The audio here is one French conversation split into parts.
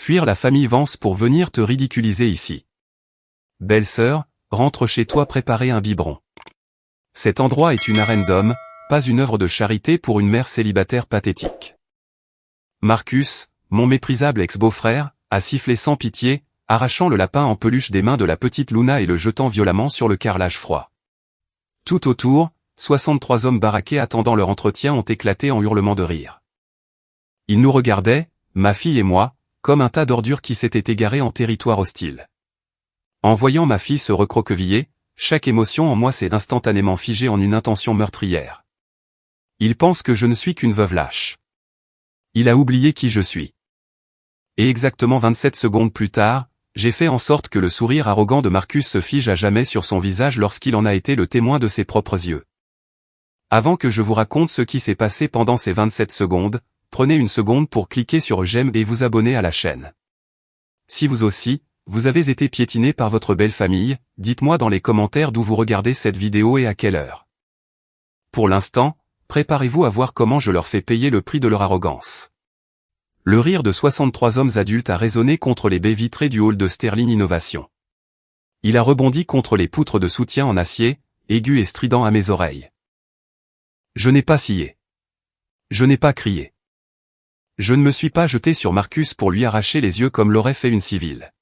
Fuir la famille Vance pour venir te ridiculiser ici. Belle-sœur, rentre chez toi préparer un biberon. Cet endroit est une arène d'hommes, pas une œuvre de charité pour une mère célibataire pathétique. Marcus, mon méprisable ex-beau-frère, a sifflé sans pitié, arrachant le lapin en peluche des mains de la petite Luna et le jetant violemment sur le carrelage froid. Tout autour, 63 hommes baraqués attendant leur entretien ont éclaté en hurlements de rire. Ils nous regardaient, ma fille et moi, comme un tas d'ordures qui s'était égaré en territoire hostile. En voyant ma fille se recroqueviller, chaque émotion en moi s'est instantanément figée en une intention meurtrière. Il pense que je ne suis qu'une veuve lâche. Il a oublié qui je suis. Et exactement 27 secondes plus tard, j'ai fait en sorte que le sourire arrogant de Marcus se fige à jamais sur son visage lorsqu'il en a été le témoin de ses propres yeux. Avant que je vous raconte ce qui s'est passé pendant ces 27 secondes, prenez une seconde pour cliquer sur j'aime et vous abonner à la chaîne. Si vous aussi, vous avez été piétiné par votre belle famille, dites-moi dans les commentaires d'où vous regardez cette vidéo et à quelle heure. Pour l'instant, préparez-vous à voir comment je leur fais payer le prix de leur arrogance. Le rire de 63 hommes adultes a résonné contre les baies vitrées du hall de Sterling Innovation. Il a rebondi contre les poutres de soutien en acier, aigus et stridents à mes oreilles. Je n'ai pas scié. Je n'ai pas crié. Je ne me suis pas jeté sur Marcus pour lui arracher les yeux comme l'aurait fait une civile.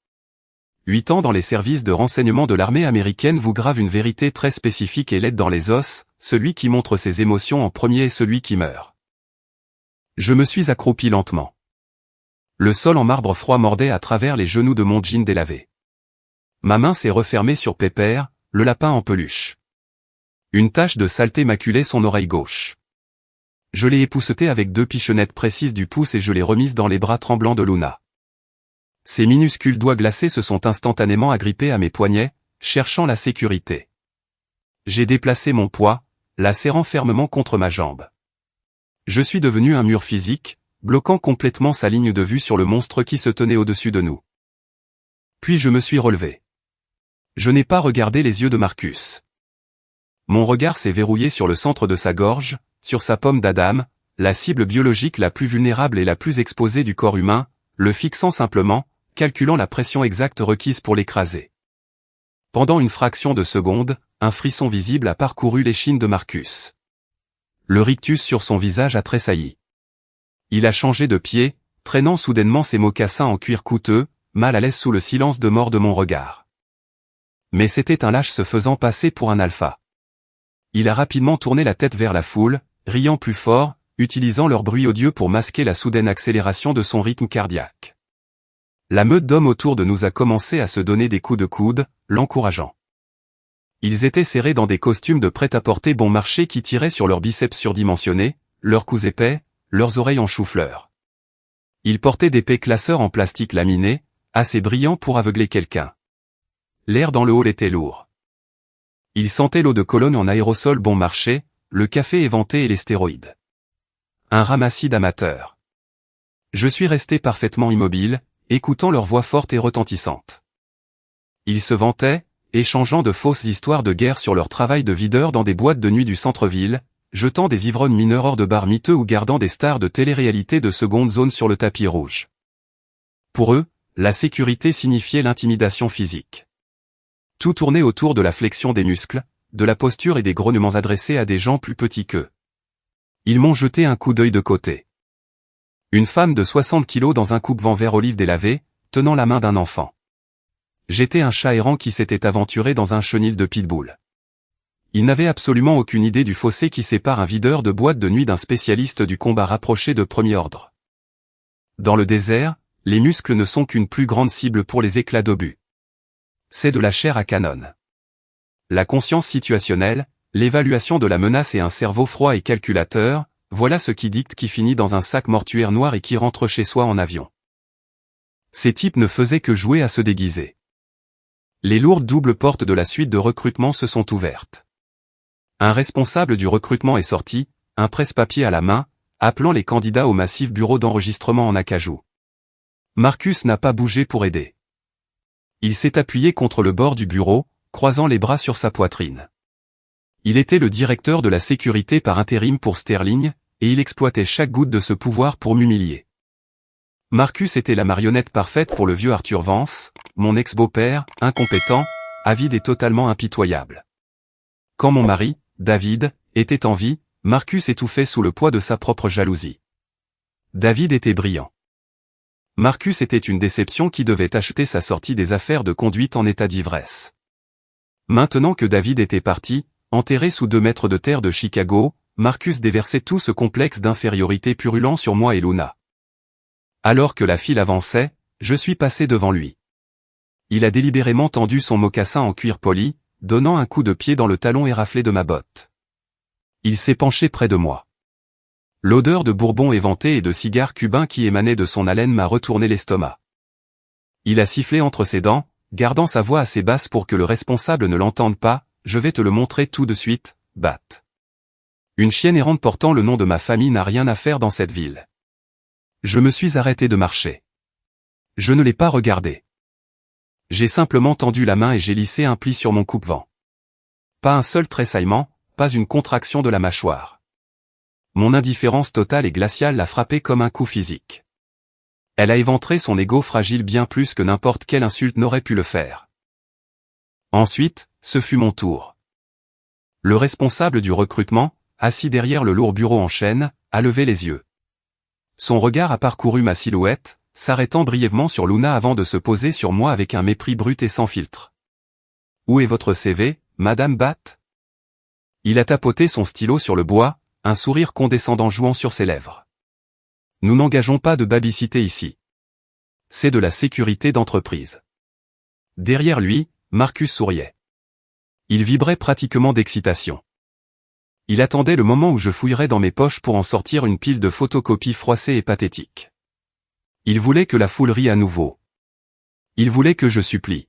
8 ans dans les services de renseignement de l'armée américaine vous grave une vérité très spécifique et laide dans les os, celui qui montre ses émotions en premier est celui qui meurt. Je me suis accroupi lentement. Le sol en marbre froid mordait à travers les genoux de mon jean délavé. Ma main s'est refermée sur Pépère, le lapin en peluche. Une tache de saleté maculait son oreille gauche. Je l'ai époussetée avec 2 pichenettes précises du pouce et je l'ai remise dans les bras tremblants de Luna. Ses minuscules doigts glacés se sont instantanément agrippés à mes poignets, cherchant la sécurité. J'ai déplacé mon poids, la serrant fermement contre ma jambe. Je suis devenu un mur physique, bloquant complètement sa ligne de vue sur le monstre qui se tenait au-dessus de nous. Puis je me suis relevé. Je n'ai pas regardé les yeux de Marcus. Mon regard s'est verrouillé sur le centre de sa gorge, sur sa pomme d'Adam, la cible biologique la plus vulnérable et la plus exposée du corps humain, le fixant simplement, calculant la pression exacte requise pour l'écraser. Pendant une fraction de seconde, un frisson visible a parcouru l'échine de Marcus. Le rictus sur son visage a tressailli. Il a changé de pied, traînant soudainement ses mocassins en cuir coûteux, mal à l'aise sous le silence de mort de mon regard. Mais c'était un lâche se faisant passer pour un alpha. Il a rapidement tourné la tête vers la foule, riant plus fort, utilisant leur bruit odieux pour masquer la soudaine accélération de son rythme cardiaque. La meute d'hommes autour de nous a commencé à se donner des coups de coude, l'encourageant. Ils étaient serrés dans des costumes de prêt-à-porter bon marché qui tiraient sur leurs biceps surdimensionnés, leurs coups épais, leurs oreilles en chou-fleur. Ils portaient d'épais classeurs en plastique laminé, assez brillants pour aveugler quelqu'un. L'air dans le hall était lourd. Ils sentaient l'eau de Cologne en aérosol bon marché, le café éventé et les stéroïdes. Un ramassis d'amateurs. Je suis resté parfaitement immobile, écoutant leurs voix fortes et retentissantes. Ils se vantaient, échangeant de fausses histoires de guerre sur leur travail de videur dans des boîtes de nuit du centre-ville, jetant des ivrognes mineurs hors de bars miteux ou gardant des stars de télé-réalité de seconde zone sur le tapis rouge. Pour eux, la sécurité signifiait l'intimidation physique. Tout tournait autour de la flexion des muscles, de la posture et des grognements adressés à des gens plus petits qu'eux. Ils m'ont jeté un coup d'œil de côté. Une femme de 60 kilos dans un coupe-vent vert olive délavé, tenant la main d'un enfant. J'étais un chat errant qui s'était aventuré dans un chenil de pitbull. Il n'avait absolument aucune idée du fossé qui sépare un videur de boîte de nuit d'un spécialiste du combat rapproché de premier ordre. Dans le désert, les muscles ne sont qu'une plus grande cible pour les éclats d'obus. C'est de la chair à canon. La conscience situationnelle, l'évaluation de la menace et un cerveau froid et calculateur, voilà ce qui dicte qui finit dans un sac mortuaire noir et qui rentre chez soi en avion. Ces types ne faisaient que jouer à se déguiser. Les lourdes doubles portes de la suite de recrutement se sont ouvertes. Un responsable du recrutement est sorti, un presse-papier à la main, appelant les candidats au massif bureau d'enregistrement en acajou. Marcus n'a pas bougé pour aider. Il s'est appuyé contre le bord du bureau, croisant les bras sur sa poitrine. Il était le directeur de la sécurité par intérim pour Sterling, et il exploitait chaque goutte de ce pouvoir pour m'humilier. Marcus était la marionnette parfaite pour le vieux Arthur Vance, mon ex-beau-père, incompétent, avide et totalement impitoyable. Quand mon mari, David, était en vie, Marcus étouffait sous le poids de sa propre jalousie. David était brillant. Marcus était une déception qui devait acheter sa sortie des affaires de conduite en état d'ivresse. Maintenant que David était parti, enterré sous 2 mètres de terre de Chicago, Marcus déversait tout ce complexe d'infériorité purulent sur moi et Luna. Alors que la file avançait, je suis passé devant lui. Il a délibérément tendu son mocassin en cuir poli, donnant un coup de pied dans le talon éraflé de ma botte. Il s'est penché près de moi. L'odeur de bourbon éventé et de cigares cubains qui émanait de son haleine m'a retourné l'estomac. Il a sifflé entre ses dents, gardant sa voix assez basse pour que le responsable ne l'entende pas. Je vais te le montrer tout de suite, Bat. Une chienne errante portant le nom de ma famille n'a rien à faire dans cette ville. Je me suis arrêté de marcher. Je ne l'ai pas regardé. J'ai simplement tendu la main et j'ai lissé un pli sur mon coupe-vent. Pas un seul tressaillement, pas une contraction de la mâchoire. Mon indifférence totale et glaciale l'a frappé comme un coup physique. Elle a éventré son ego fragile bien plus que n'importe quelle insulte n'aurait pu le faire. Ensuite, ce fut mon tour. Le responsable du recrutement, assis derrière le lourd bureau en chêne, a levé les yeux. Son regard a parcouru ma silhouette, s'arrêtant brièvement sur Luna avant de se poser sur moi avec un mépris brut et sans filtre. « Où est votre CV, Madame Bat ?» Il a tapoté son stylo sur le bois, un sourire condescendant jouant sur ses lèvres. « Nous n'engageons pas de babysité ici. C'est de la sécurité d'entreprise. » Derrière lui, Marcus souriait. Il vibrait pratiquement d'excitation. Il attendait le moment où je fouillerais dans mes poches pour en sortir une pile de photocopies froissées et pathétiques. Il voulait que la foule rie à nouveau. Il voulait que je supplie.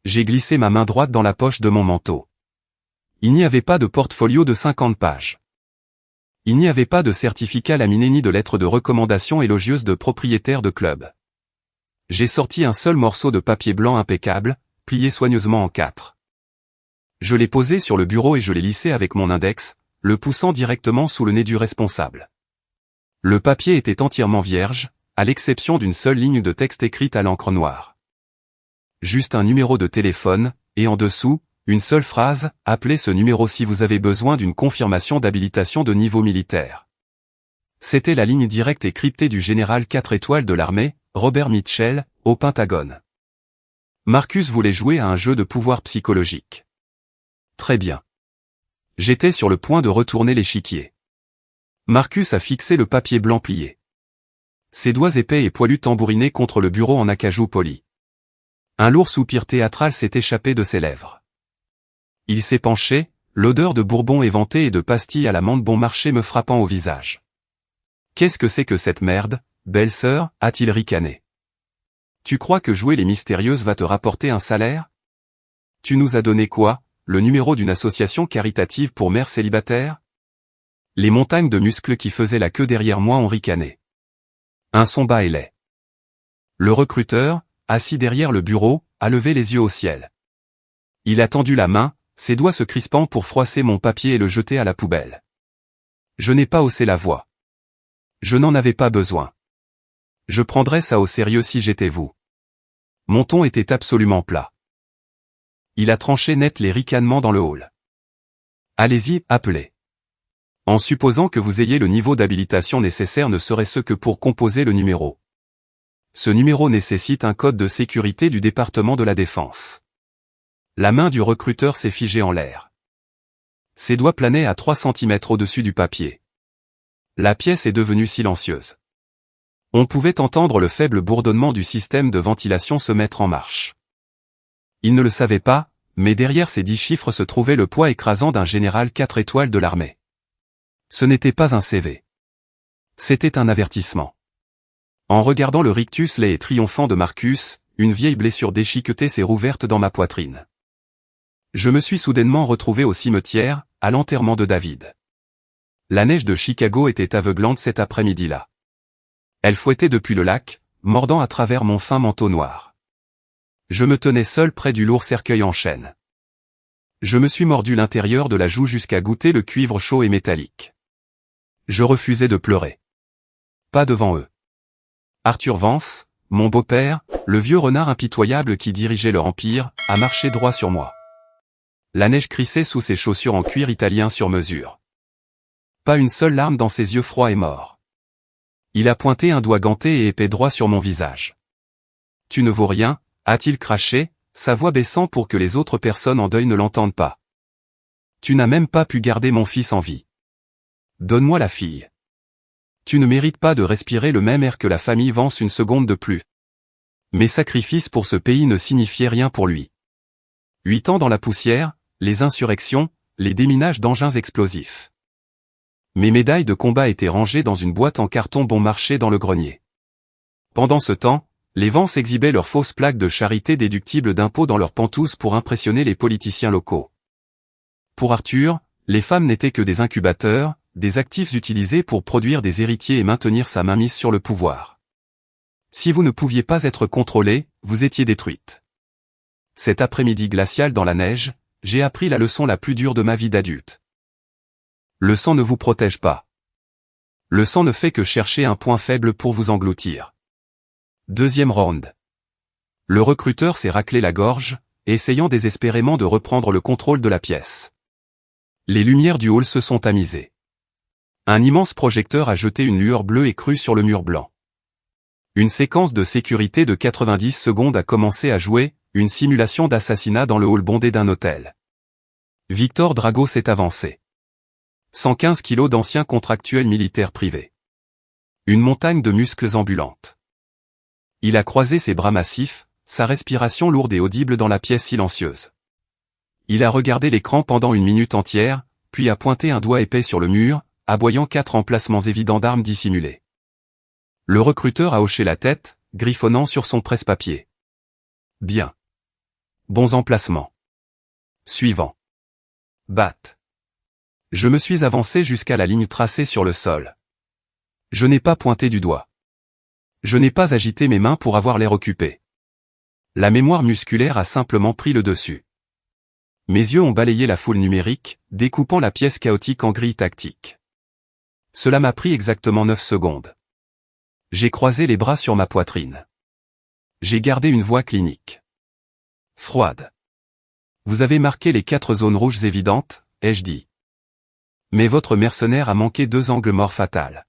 J'ai glissé ma main droite dans la poche de mon manteau. Il n'y avait pas de portfolio de 50 pages. Il n'y avait pas de certificat laminé ni de lettres de recommandation élogieuses de propriétaires de club. J'ai sorti un seul morceau de papier blanc impeccable, plié soigneusement en 4. Je l'ai posé sur le bureau et je l'ai lissé avec mon index, le poussant directement sous le nez du responsable. Le papier était entièrement vierge, à l'exception d'une seule ligne de texte écrite à l'encre noire. Juste un numéro de téléphone, et en dessous, une seule phrase, « Appelez ce numéro si vous avez besoin d'une confirmation d'habilitation de niveau militaire. » C'était la ligne directe et cryptée du général 4 étoiles de l'armée, Robert Mitchell, au Pentagone. Marcus voulait jouer à un jeu de pouvoir psychologique. Très bien. J'étais sur le point de retourner l'échiquier. Marcus a fixé le papier blanc plié. Ses doigts épais et poilus tambourinaient contre le bureau en acajou poli. Un lourd soupir théâtral s'est échappé de ses lèvres. Il s'est penché, l'odeur de bourbon éventé et de pastilles à l'amande bon marché me frappant au visage. « Qu'est-ce que c'est que cette merde, belle-sœur » a-t-il ricané. « Tu crois que jouer les mystérieuses va te rapporter un salaire ? Tu nous as donné quoi, le numéro d'une association caritative pour mères célibataires ?» Les montagnes de muscles qui faisaient la queue derrière moi ont ricané. Un son bas et laid. Le recruteur, assis derrière le bureau, a levé les yeux au ciel. Il a tendu la main, ses doigts se crispant pour froisser mon papier et le jeter à la poubelle. Je n'ai pas haussé la voix. Je n'en avais pas besoin. Je prendrais ça au sérieux si j'étais vous. Mon ton était absolument plat. Il a tranché net les ricanements dans le hall. Allez-y, appelez. En supposant que vous ayez le niveau d'habilitation nécessaire ne serait-ce que pour composer le numéro. Ce numéro nécessite un code de sécurité du département de la Défense. La main du recruteur s'est figée en l'air. Ses doigts planaient à 3 cm au-dessus du papier. La pièce est devenue silencieuse. On pouvait entendre le faible bourdonnement du système de ventilation se mettre en marche. Il ne le savait pas, mais derrière ces 10 chiffres se trouvait le poids écrasant d'un général 4 étoiles de l'armée. Ce n'était pas un CV. C'était un avertissement. En regardant le rictus laid et triomphant de Marcus, une vieille blessure déchiquetée s'est rouverte dans ma poitrine. Je me suis soudainement retrouvé au cimetière, à l'enterrement de David. La neige de Chicago était aveuglante cet après-midi-là. Elle fouettait depuis le lac, mordant à travers mon fin manteau noir. Je me tenais seul près du lourd cercueil en chêne. Je me suis mordu l'intérieur de la joue jusqu'à goûter le cuivre chaud et métallique. Je refusais de pleurer. Pas devant eux. Arthur Vance, mon beau-père, le vieux renard impitoyable qui dirigeait leur empire, a marché droit sur moi. La neige crissait sous ses chaussures en cuir italien sur mesure. Pas une seule larme dans ses yeux froids et morts. Il a pointé un doigt ganté et épais droit sur mon visage. Tu ne vaux rien, a-t-il craché, sa voix baissant pour que les autres personnes en deuil ne l'entendent pas. Tu n'as même pas pu garder mon fils en vie. Donne-moi la fille. Tu ne mérites pas de respirer le même air que la famille Vance une seconde de plus. Mes sacrifices pour ce pays ne signifiaient rien pour lui. 8 ans dans la poussière, les insurrections, les déminages d'engins explosifs. Mes médailles de combat étaient rangées dans une boîte en carton bon marché dans le grenier. Pendant ce temps, les Vance exhibaient leurs fausses plaques de charité déductibles d'impôts dans leurs pantouses pour impressionner les politiciens locaux. Pour Arthur, les femmes n'étaient que des incubateurs, des actifs utilisés pour produire des héritiers et maintenir sa mainmise sur le pouvoir. Si vous ne pouviez pas être contrôlé, vous étiez détruite. Cet après-midi glacial dans la neige, j'ai appris la leçon la plus dure de ma vie d'adulte. Le sang ne vous protège pas. Le sang ne fait que chercher un point faible pour vous engloutir. Deuxième round. Le recruteur s'est raclé la gorge, essayant désespérément de reprendre le contrôle de la pièce. Les lumières du hall se sont tamisées. Un immense projecteur a jeté une lueur bleue et crue sur le mur blanc. Une séquence de sécurité de 90 secondes a commencé à jouer, une simulation d'assassinat dans le hall bondé d'un hôtel. Victor Drago s'est avancé. 115 kilos d'anciens contractuels militaires privés. Une montagne de muscles ambulantes. Il a croisé ses bras massifs, sa respiration lourde et audible dans la pièce silencieuse. Il a regardé l'écran pendant une minute entière, puis a pointé un doigt épais sur le mur, aboyant 4 emplacements évidents d'armes dissimulées. Le recruteur a hoché la tête, griffonnant sur son presse-papier. Bien. Bons emplacements. Suivant. Batte. Je me suis avancé jusqu'à la ligne tracée sur le sol. Je n'ai pas pointé du doigt. Je n'ai pas agité mes mains pour avoir l'air occupé. La mémoire musculaire a simplement pris le dessus. Mes yeux ont balayé la foule numérique, découpant la pièce chaotique en grilles tactiques. Cela m'a pris exactement 9 secondes. J'ai croisé les bras sur ma poitrine. J'ai gardé une voix clinique. Froide. Vous avez marqué les 4 zones rouges évidentes, ai-je dit. Mais votre mercenaire a manqué 2 angles morts fatals.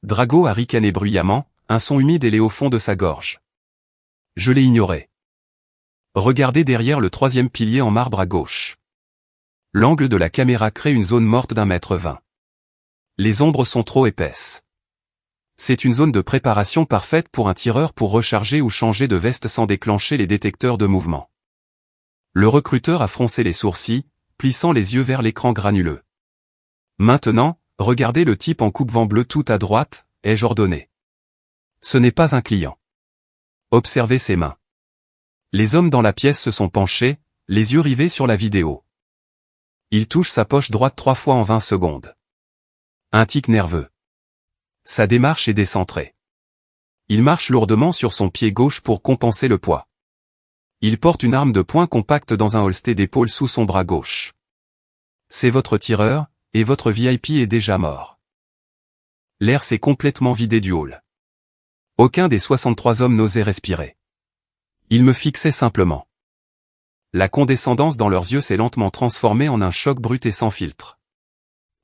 Drago a ricané bruyamment, un son humide ailé au fond de sa gorge. Je l'ai ignoré. Regardez derrière le 3e pilier en marbre à gauche. L'angle de la caméra crée une zone morte d'1,20 m. Les ombres sont trop épaisses. C'est une zone de préparation parfaite pour un tireur pour recharger ou changer de veste sans déclencher les détecteurs de mouvement. Le recruteur a froncé les sourcils, plissant les yeux vers l'écran granuleux. Maintenant, regardez le type en coupe-vent bleu tout à droite, ai-je ordonné. Ce n'est pas un client. Observez ses mains. Les hommes dans la pièce se sont penchés, les yeux rivés sur la vidéo. Il touche sa poche droite 3 fois en 20 secondes. Un tic nerveux. Sa démarche est décentrée. Il marche lourdement sur son pied gauche pour compenser le poids. Il porte une arme de poing compacte dans un holster d'épaule sous son bras gauche. C'est votre tireur, et votre VIP est déjà mort. L'air s'est complètement vidé du hall. Aucun des 63 hommes n'osait respirer. Ils me fixaient simplement. La condescendance dans leurs yeux s'est lentement transformée en un choc brut et sans filtre.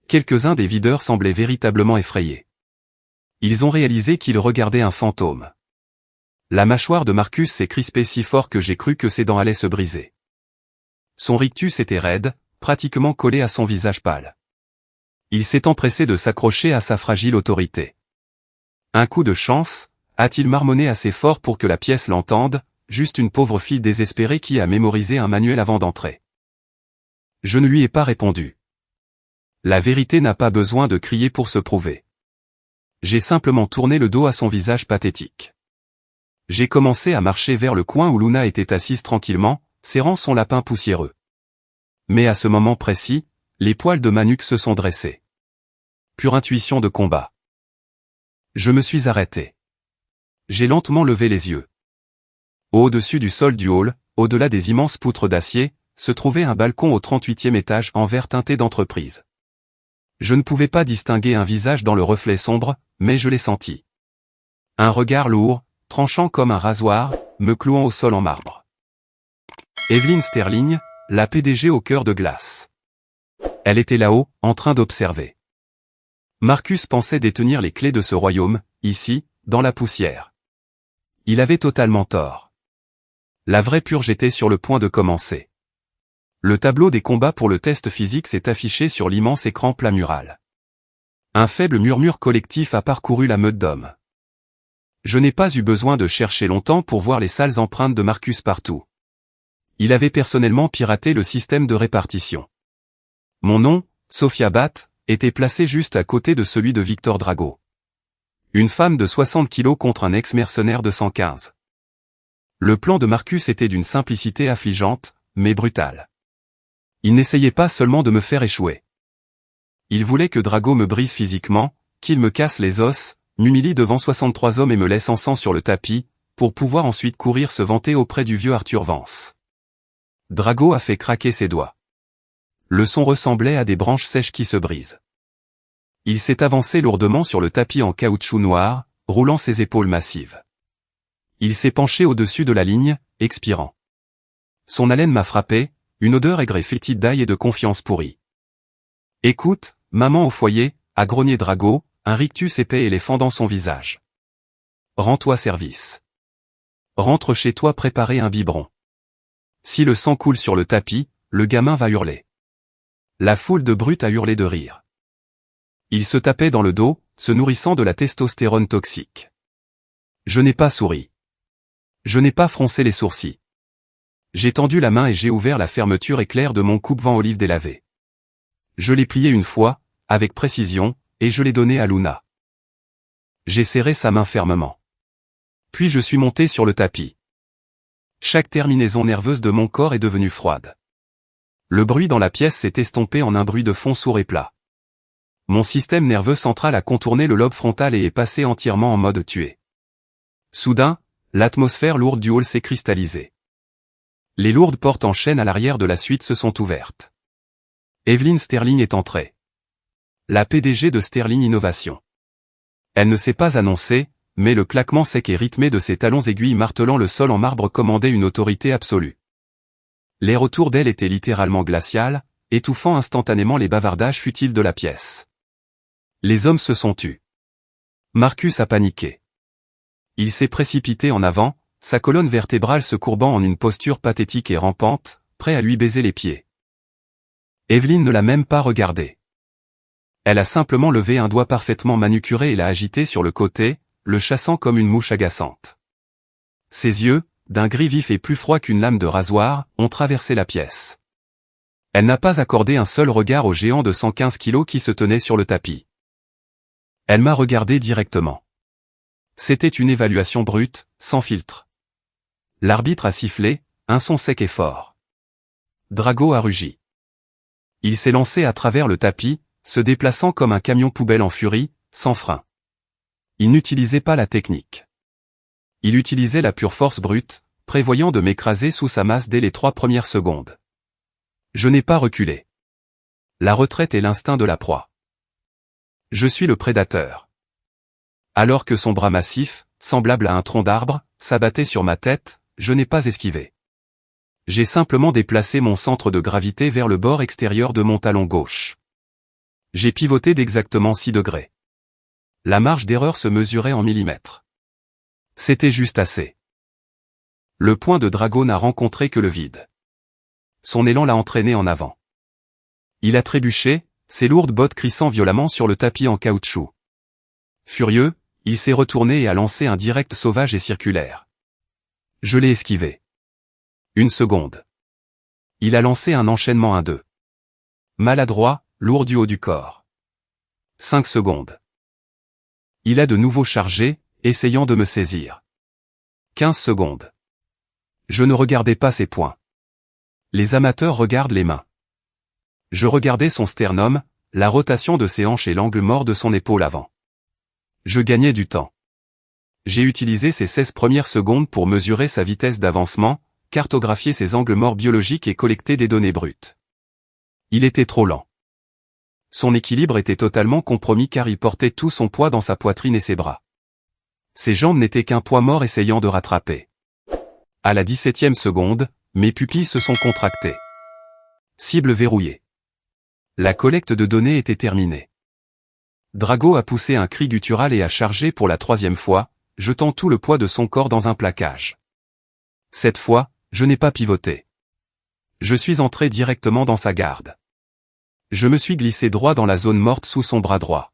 Quelques-uns des videurs semblaient véritablement effrayés. Ils ont réalisé qu'ils regardaient un fantôme. La mâchoire de Marcus s'est crispée si fort que j'ai cru que ses dents allaient se briser. Son rictus était raide, pratiquement collé à son visage pâle. Il s'est empressé de s'accrocher à sa fragile autorité. Un coup de chance, a-t-il marmonné assez fort pour que la pièce l'entende, juste une pauvre fille désespérée qui a mémorisé un manuel avant d'entrer. Je ne lui ai pas répondu. La vérité n'a pas besoin de crier pour se prouver. J'ai simplement tourné le dos à son visage pathétique. J'ai commencé à marcher vers le coin où Luna était assise tranquillement, serrant son lapin poussiéreux. Mais à ce moment précis, les poils de ma nuque se sont dressés. Pure intuition de combat. Je me suis arrêté. J'ai lentement levé les yeux. Au-dessus du sol du hall, au-delà des immenses poutres d'acier, se trouvait un balcon au 38e étage en verre teinté d'entreprise. Je ne pouvais pas distinguer un visage dans le reflet sombre, mais je l'ai senti. Un regard lourd, tranchant comme un rasoir, me clouant au sol en marbre. Evelyn Sterling, la PDG au cœur de glace. Elle était là-haut, en train d'observer. Marcus pensait détenir les clés de ce royaume, ici, dans la poussière. Il avait totalement tort. La vraie purge était sur le point de commencer. Le tableau des combats pour le test physique s'est affiché sur l'immense écran plat mural. Un faible murmure collectif a parcouru la meute d'hommes. Je n'ai pas eu besoin de chercher longtemps pour voir les sales empreintes de Marcus partout. Il avait personnellement piraté le système de répartition. Mon nom, Sophia Batt, était placé juste à côté de celui de Victor Drago. Une femme de 60 kilos contre un ex-mercenaire de 115. Le plan de Marcus était d'une simplicité affligeante, mais brutale. Il n'essayait pas seulement de me faire échouer. Il voulait que Drago me brise physiquement, qu'il me casse les os, m'humilie devant 63 hommes et me laisse en sang sur le tapis, pour pouvoir ensuite courir se vanter auprès du vieux Arthur Vance. Drago a fait craquer ses doigts. Le son ressemblait à des branches sèches qui se brisent. Il s'est avancé lourdement sur le tapis en caoutchouc noir, roulant ses épaules massives. Il s'est penché au-dessus de la ligne, expirant. Son haleine m'a frappé, une odeur aigre fétide d'ail et de confiance pourrie. « Écoute, maman au foyer », a grogné Drago, un rictus épais et les fendant son visage. « Rends-toi service. Rentre chez toi préparer un biberon. Si le sang coule sur le tapis, le gamin va hurler. » La foule de brutes a hurlé de rire. Il se tapait dans le dos, se nourrissant de la testostérone toxique. Je n'ai pas souri. Je n'ai pas froncé les sourcils. J'ai tendu la main et j'ai ouvert la fermeture éclair de mon coupe-vent olive délavé. Je l'ai plié une fois, avec précision, et je l'ai donné à Luna. J'ai serré sa main fermement. Puis je suis monté sur le tapis. Chaque terminaison nerveuse de mon corps est devenue froide. Le bruit dans la pièce s'est estompé en un bruit de fond sourd et plat. Mon système nerveux central a contourné le lobe frontal et est passé entièrement en mode tué. Soudain, l'atmosphère lourde du hall s'est cristallisée. Les lourdes portes en chaîne à l'arrière de la suite se sont ouvertes. Evelyn Sterling est entrée. La PDG de Sterling Innovation. Elle ne s'est pas annoncée, mais le claquement sec et rythmé de ses talons aiguilles martelant le sol en marbre commandait une autorité absolue. L'air autour d'elle était littéralement glacial, étouffant instantanément les bavardages futiles de la pièce. Les hommes se sont tus. Marcus a paniqué. Il s'est précipité en avant, sa colonne vertébrale se courbant en une posture pathétique et rampante, prêt à lui baiser les pieds. Evelyn ne l'a même pas regardé. Elle a simplement levé un doigt parfaitement manucuré et l'a agité sur le côté, le chassant comme une mouche agaçante. Ses yeux, d'un gris vif et plus froid qu'une lame de rasoir, ont traversé la pièce. Elle n'a pas accordé un seul regard au géant de 115 kilos qui se tenait sur le tapis. Elle m'a regardé directement. C'était une évaluation brute, sans filtre. L'arbitre a sifflé, un son sec et fort. Drago a rugi. Il s'est lancé à travers le tapis, se déplaçant comme un camion poubelle en furie, sans frein. Il n'utilisait pas la technique. Il utilisait la pure force brute, prévoyant de m'écraser sous sa masse dès les 3 premières secondes. Je n'ai pas reculé. La retraite est l'instinct de la proie. Je suis le prédateur. Alors que son bras massif, semblable à un tronc d'arbre, s'abattait sur ma tête, je n'ai pas esquivé. J'ai simplement déplacé mon centre de gravité vers le bord extérieur de mon talon gauche. J'ai pivoté d'exactement 6 degrés. La marge d'erreur se mesurait en millimètres. C'était juste assez. Le poing de Drago n'a rencontré que le vide. Son élan l'a entraîné en avant. Il a trébuché, ses lourdes bottes crissant violemment sur le tapis en caoutchouc. Furieux, il s'est retourné et a lancé un direct sauvage et circulaire. Je l'ai esquivé. 1 seconde. Il a lancé un enchaînement 1-2. Maladroit, lourd du haut du corps. 5 secondes. Il a de nouveau chargé, essayant de me saisir. 15 secondes. Je ne regardais pas ses poings. Les amateurs regardent les mains. Je regardais son sternum, la rotation de ses hanches et l'angle mort de son épaule avant. Je gagnais du temps. J'ai utilisé ces 16 premières secondes pour mesurer sa vitesse d'avancement, cartographier ses angles morts biologiques et collecter des données brutes. Il était trop lent. Son équilibre était totalement compromis car il portait tout son poids dans sa poitrine et ses bras. Ses jambes n'étaient qu'un poids mort essayant de rattraper. À la 17e seconde, mes pupilles se sont contractées. Cible verrouillée. La collecte de données était terminée. Drago a poussé un cri guttural et a chargé pour la 3e fois, jetant tout le poids de son corps dans un plaquage. Cette fois, je n'ai pas pivoté. Je suis entré directement dans sa garde. Je me suis glissé droit dans la zone morte sous son bras droit.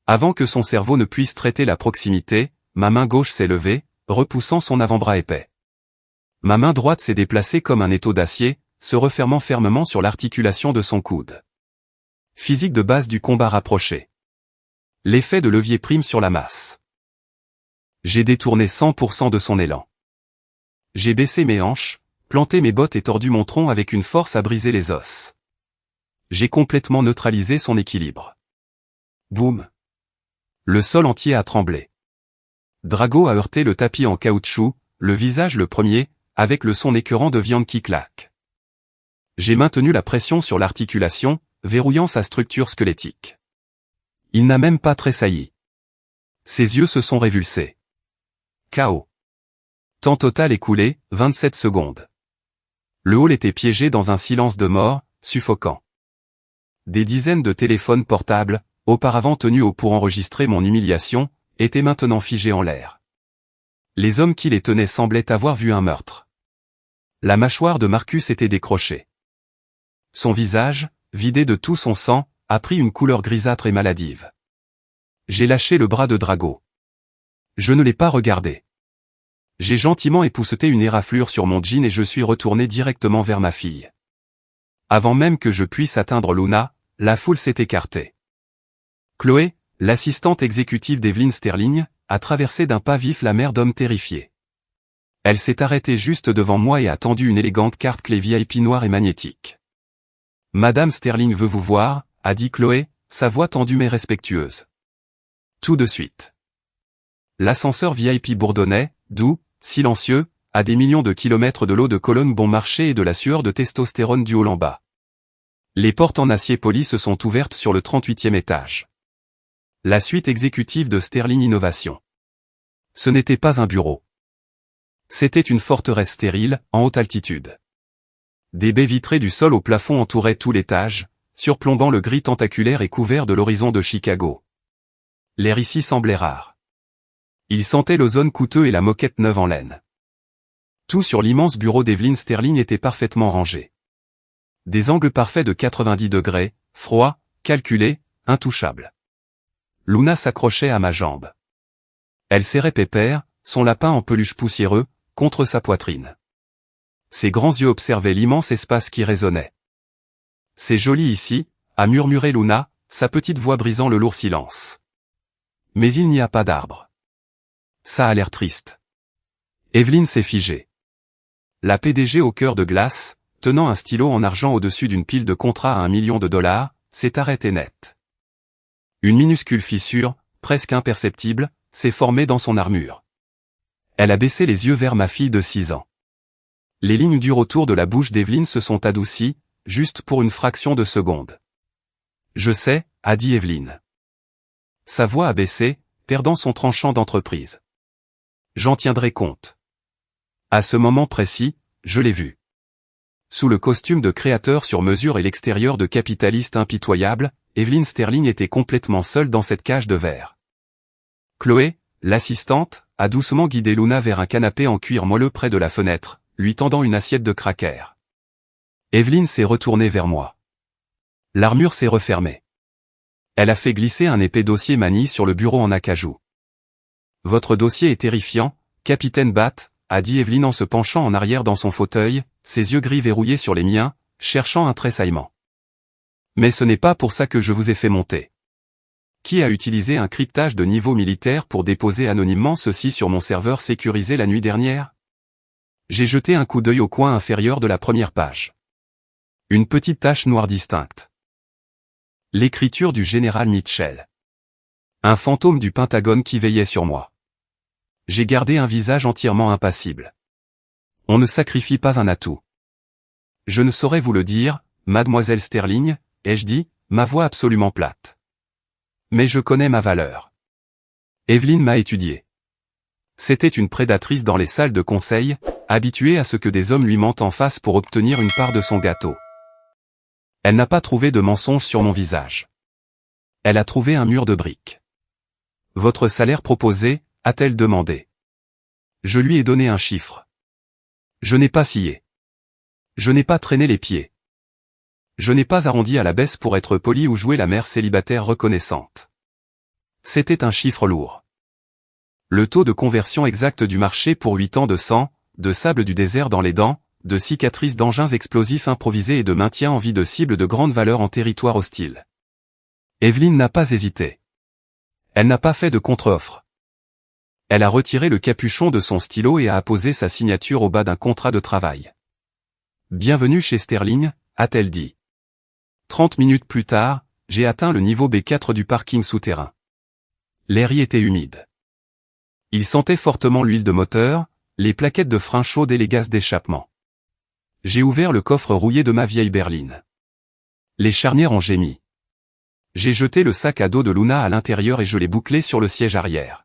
Avant que son cerveau ne puisse traiter la proximité, ma main gauche s'est levée, repoussant son avant-bras épais. Ma main droite s'est déplacée comme un étau d'acier, se refermant fermement sur l'articulation de son coude. Physique de base du combat rapproché. L'effet de levier prime sur la masse. J'ai détourné 100% de son élan. J'ai baissé mes hanches, planté mes bottes et tordu mon tronc avec une force à briser les os. J'ai complètement neutralisé son équilibre. Boum. Le sol entier a tremblé. Drago a heurté le tapis en caoutchouc, le visage le premier, avec le son écœurant de viande qui claque. J'ai maintenu la pression sur l'articulation, verrouillant sa structure squelettique. Il n'a même pas tressailli. Ses yeux se sont révulsés. KO. Temps total écoulé, 27 secondes. Le hall était piégé dans un silence de mort, suffocant. Des dizaines de téléphones portables, auparavant tenus haut pour enregistrer mon humiliation, étaient maintenant figés en l'air. Les hommes qui les tenaient semblaient avoir vu un meurtre. La mâchoire de Marcus était décrochée. Son visage, vidé de tout son sang, a pris une couleur grisâtre et maladive. J'ai lâché le bras de Drago. Je ne l'ai pas regardé. J'ai gentiment épousseté une éraflure sur mon jean et je suis retourné directement vers ma fille. Avant même que je puisse atteindre Luna, la foule s'est écartée. Chloé, l'assistante exécutive d'Evelyn Sterling, a traversé d'un pas vif la mer d'hommes terrifiés. Elle s'est arrêtée juste devant moi et a tendu une élégante carte clé VIP noire et magnétique. « Madame Sterling veut vous voir », a dit Chloé, sa voix tendue mais respectueuse. Tout de suite. L'ascenseur VIP bourdonnait, doux, silencieux, à des millions de kilomètres de l'eau de colonne bon marché et de la sueur de testostérone du haut en bas. Les portes en acier poli se sont ouvertes sur le 38e étage. La suite exécutive de Sterling Innovation. Ce n'était pas un bureau. C'était une forteresse stérile, en haute altitude. Des baies vitrées du sol au plafond entouraient tout l'étage, surplombant le gris tentaculaire et couvert de l'horizon de Chicago. L'air ici semblait rare. Il sentait l'ozone coûteux et la moquette neuve en laine. Tout sur l'immense bureau d'Evelyn Sterling était parfaitement rangé. Des angles parfaits de 90 degrés, froids, calculés, intouchables. Luna s'accrochait à ma jambe. Elle serrait Pépère, son lapin en peluche poussiéreux, contre sa poitrine. Ses grands yeux observaient l'immense espace qui résonnait. « C'est joli ici », a murmuré Luna, sa petite voix brisant le lourd silence. Mais il n'y a pas d'arbre. Ça a l'air triste. Evelyn s'est figée. La PDG au cœur de glace, tenant un stylo en argent au-dessus d'une pile de contrats à $1 million, s'est arrêtée net. Une minuscule fissure, presque imperceptible, s'est formée dans son armure. Elle a baissé les yeux vers ma fille de 6 ans. Les lignes dures autour de la bouche d'Evelyn se sont adoucies, juste pour une fraction de seconde. « Je sais », a dit Evelyn. Sa voix a baissé, perdant son tranchant d'entreprise. « J'en tiendrai compte. » À ce moment précis, je l'ai vu. Sous le costume de créateur sur mesure et l'extérieur de capitaliste impitoyable, Evelyn Sterling était complètement seule dans cette cage de verre. Chloé, l'assistante, a doucement guidé Luna vers un canapé en cuir moelleux près de la fenêtre, lui tendant une assiette de crackers. Evelyn s'est retournée vers moi. L'armure s'est refermée. Elle a fait glisser un épais dossier manie sur le bureau en acajou. « Votre dossier est terrifiant, capitaine Batt », a dit Evelyn en se penchant en arrière dans son fauteuil, ses yeux gris verrouillés sur les miens, cherchant un tressaillement. « Mais ce n'est pas pour ça que je vous ai fait monter. Qui a utilisé un cryptage de niveau militaire pour déposer anonymement ceci sur mon serveur sécurisé la nuit dernière ?» J'ai jeté un coup d'œil au coin inférieur de la première page. Une petite tache noire distincte. L'écriture du général Mitchell. Un fantôme du Pentagone qui veillait sur moi. J'ai gardé un visage entièrement impassible. On ne sacrifie pas un atout. Je ne saurais vous le dire, mademoiselle Sterling, ai-je dit, ma voix absolument plate. Mais je connais ma valeur. Evelyn m'a étudié. C'était une prédatrice dans les salles de conseil, habituée à ce que des hommes lui mentent en face pour obtenir une part de son gâteau. Elle n'a pas trouvé de mensonge sur mon visage. Elle a trouvé un mur de briques. Votre salaire proposé, a-t-elle demandé. Je lui ai donné un chiffre. Je n'ai pas scié. Je n'ai pas traîné les pieds. Je n'ai pas arrondi à la baisse pour être poli ou jouer la mère célibataire reconnaissante. C'était un chiffre lourd. Le taux de conversion exact du marché pour 8 ans de sang, de sable du désert dans les dents, de cicatrices d'engins explosifs improvisés et de maintien en vie de cibles de grande valeur en territoire hostile. Evelyne n'a pas hésité. Elle n'a pas fait de contre-offre. Elle a retiré le capuchon de son stylo et a apposé sa signature au bas d'un contrat de travail. Bienvenue chez Sterling, a-t-elle dit. 30 minutes plus tard, j'ai atteint le niveau B4 du parking souterrain. L'air y était humide. Il sentait fortement l'huile de moteur, les plaquettes de frein chaudes et les gaz d'échappement. J'ai ouvert le coffre rouillé de ma vieille berline. Les charnières ont gémi. J'ai jeté le sac à dos de Luna à l'intérieur et je l'ai bouclé sur le siège arrière.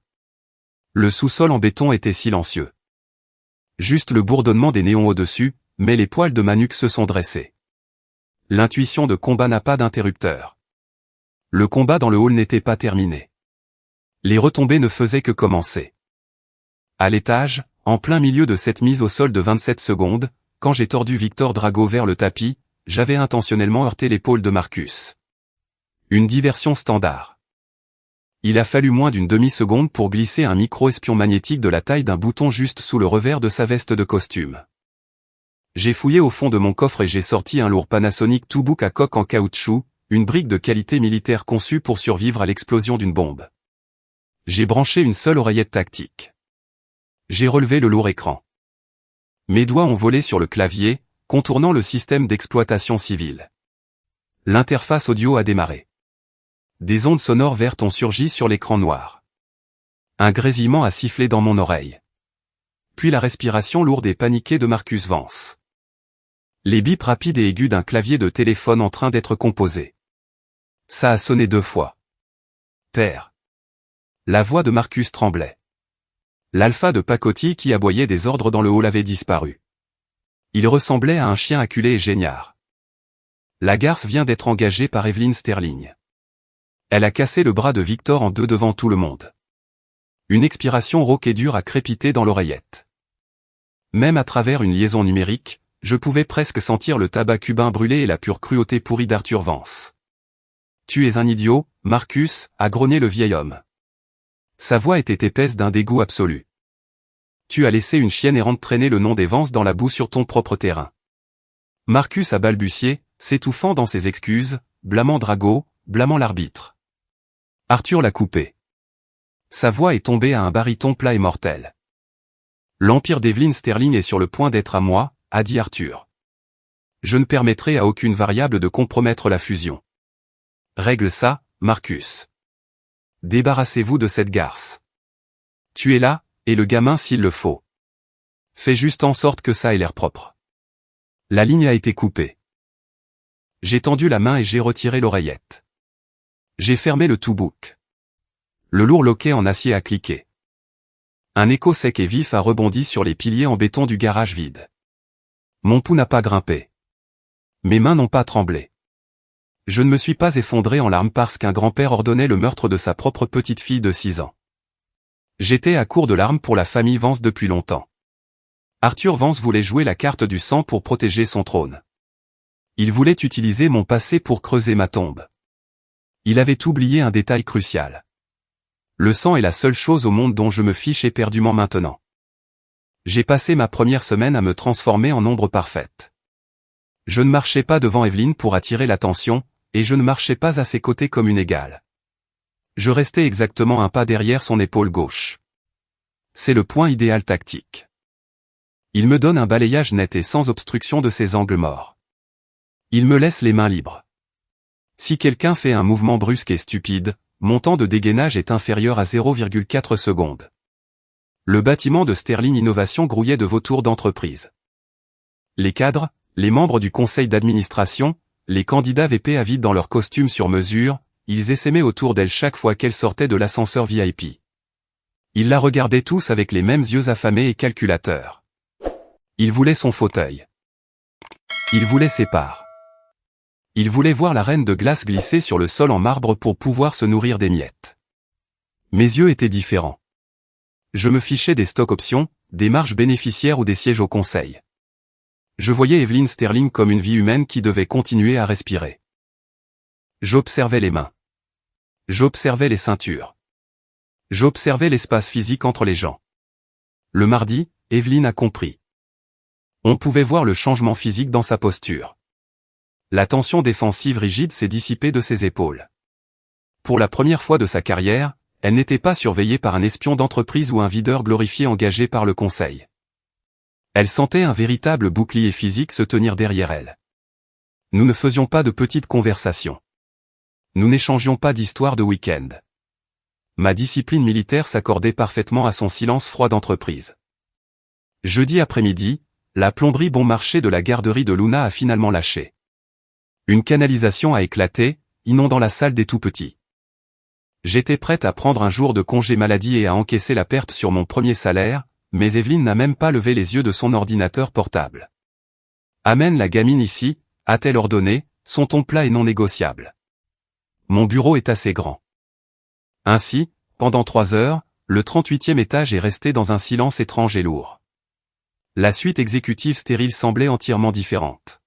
Le sous-sol en béton était silencieux. Juste le bourdonnement des néons au-dessus, mais les poils de ma nuque se sont dressés. L'intuition de combat n'a pas d'interrupteur. Le combat dans le hall n'était pas terminé. Les retombées ne faisaient que commencer. À l'étage, en plein milieu de cette mise au sol de 27 secondes, quand j'ai tordu Victor Drago vers le tapis, j'avais intentionnellement heurté l'épaule de Marcus. Une diversion standard. Il a fallu moins d'une demi-seconde pour glisser un micro-espion magnétique de la taille d'un bouton juste sous le revers de sa veste de costume. J'ai fouillé au fond de mon coffre et j'ai sorti un lourd Panasonic Two-Book à coque en caoutchouc, une brique de qualité militaire conçue pour survivre à l'explosion d'une bombe. J'ai branché une seule oreillette tactique. J'ai relevé le lourd écran. Mes doigts ont volé sur le clavier, contournant le système d'exploitation civile. L'interface audio a démarré. Des ondes sonores vertes ont surgi sur l'écran noir. Un grésillement a sifflé dans mon oreille. Puis la respiration lourde et paniquée de Marcus Vance. Les bips rapides et aigus d'un clavier de téléphone en train d'être composé. Ça a sonné 2 fois. Père. La voix de Marcus tremblait. L'alpha de pacotille qui aboyait des ordres dans le hall avait disparu. Il ressemblait à un chien acculé et géniard. La garce vient d'être engagée par Evelyne Sterling. Elle a cassé le bras de Victor en 2 devant tout le monde. Une expiration rauque et dure a crépité dans l'oreillette. Même à travers une liaison numérique, je pouvais presque sentir le tabac cubain brûlé et la pure cruauté pourrie d'Arthur Vance. « Tu es un idiot, Marcus », a grogné le vieil homme. Sa voix était épaisse d'un dégoût absolu. « Tu as laissé une chienne errante traîner le nom des Vance dans la boue sur ton propre terrain. » Marcus a balbutié, s'étouffant dans ses excuses, blâmant Drago, blâmant l'arbitre. Arthur l'a coupé. Sa voix est tombée à un baryton plat et mortel. « L'empire d'Evelyne Sterling est sur le point d'être à moi », a dit Arthur. « Je ne permettrai à aucune variable de compromettre la fusion. Règle ça, Marcus. Débarrassez-vous de cette garce. Tu es là, et le gamin s'il le faut. Fais juste en sorte que ça ait l'air propre. » La ligne a été coupée. J'ai tendu la main et j'ai retiré l'oreillette. J'ai fermé le Two-Book. Le lourd loquet en acier a cliqué. Un écho sec et vif a rebondi sur les piliers en béton du garage vide. Mon pouls n'a pas grimpé. Mes mains n'ont pas tremblé. Je ne me suis pas effondré en larmes parce qu'un grand-père ordonnait le meurtre de sa propre petite-fille de 6 ans. J'étais à court de larmes pour la famille Vance depuis longtemps. Arthur Vance voulait jouer la carte du sang pour protéger son trône. Il voulait utiliser mon passé pour creuser ma tombe. Il avait oublié un détail crucial. Le sang est la seule chose au monde dont je me fiche éperdument maintenant. J'ai passé ma première semaine à me transformer en ombre parfaite. Je ne marchais pas devant Evelyne pour attirer l'attention, et je ne marchais pas à ses côtés comme une égale. Je restais exactement un pas derrière son épaule gauche. C'est le point idéal tactique. Il me donne un balayage net et sans obstruction de ses angles morts. Il me laisse les mains libres. Si quelqu'un fait un mouvement brusque et stupide, mon temps de dégainage est inférieur à 0,4 secondes. Le bâtiment de Sterling Innovation grouillait de vautours d'entreprise. Les cadres, les membres du conseil d'administration, les candidats VP avides dans leurs costumes sur mesure, ils essaimaient autour d'elle chaque fois qu'elle sortait de l'ascenseur VIP. Ils la regardaient tous avec les mêmes yeux affamés et calculateurs. Ils voulaient son fauteuil. Ils voulaient ses parts. Ils voulaient voir la reine de glace glisser sur le sol en marbre pour pouvoir se nourrir des miettes. Mes yeux étaient différents. Je me fichais des stock options, des marges bénéficiaires ou des sièges au conseil. Je voyais Evelyn Sterling comme une vie humaine qui devait continuer à respirer. J'observais les mains. J'observais les ceintures. J'observais l'espace physique entre les gens. Le mardi, Evelyn a compris. On pouvait voir le changement physique dans sa posture. La tension défensive rigide s'est dissipée de ses épaules. Pour la première fois de sa carrière, elle n'était pas surveillée par un espion d'entreprise ou un videur glorifié engagé par le conseil. Elle sentait un véritable bouclier physique se tenir derrière elle. Nous ne faisions pas de petites conversations. Nous n'échangions pas d'histoires de week-end. Ma discipline militaire s'accordait parfaitement à son silence froid d'entreprise. Jeudi après-midi, la plomberie bon marché de la garderie de Luna a finalement lâché. Une canalisation a éclaté, inondant la salle des tout-petits. J'étais prête à prendre un jour de congé maladie et à encaisser la perte sur mon premier salaire, mais Evelyn n'a même pas levé les yeux de son ordinateur portable. « Amène la gamine ici », a-t-elle ordonné, son ton plat et non négociable. Mon bureau est assez grand. Ainsi, pendant 3 heures, le 38e étage est resté dans un silence étrange et lourd. La suite exécutive stérile semblait entièrement différente.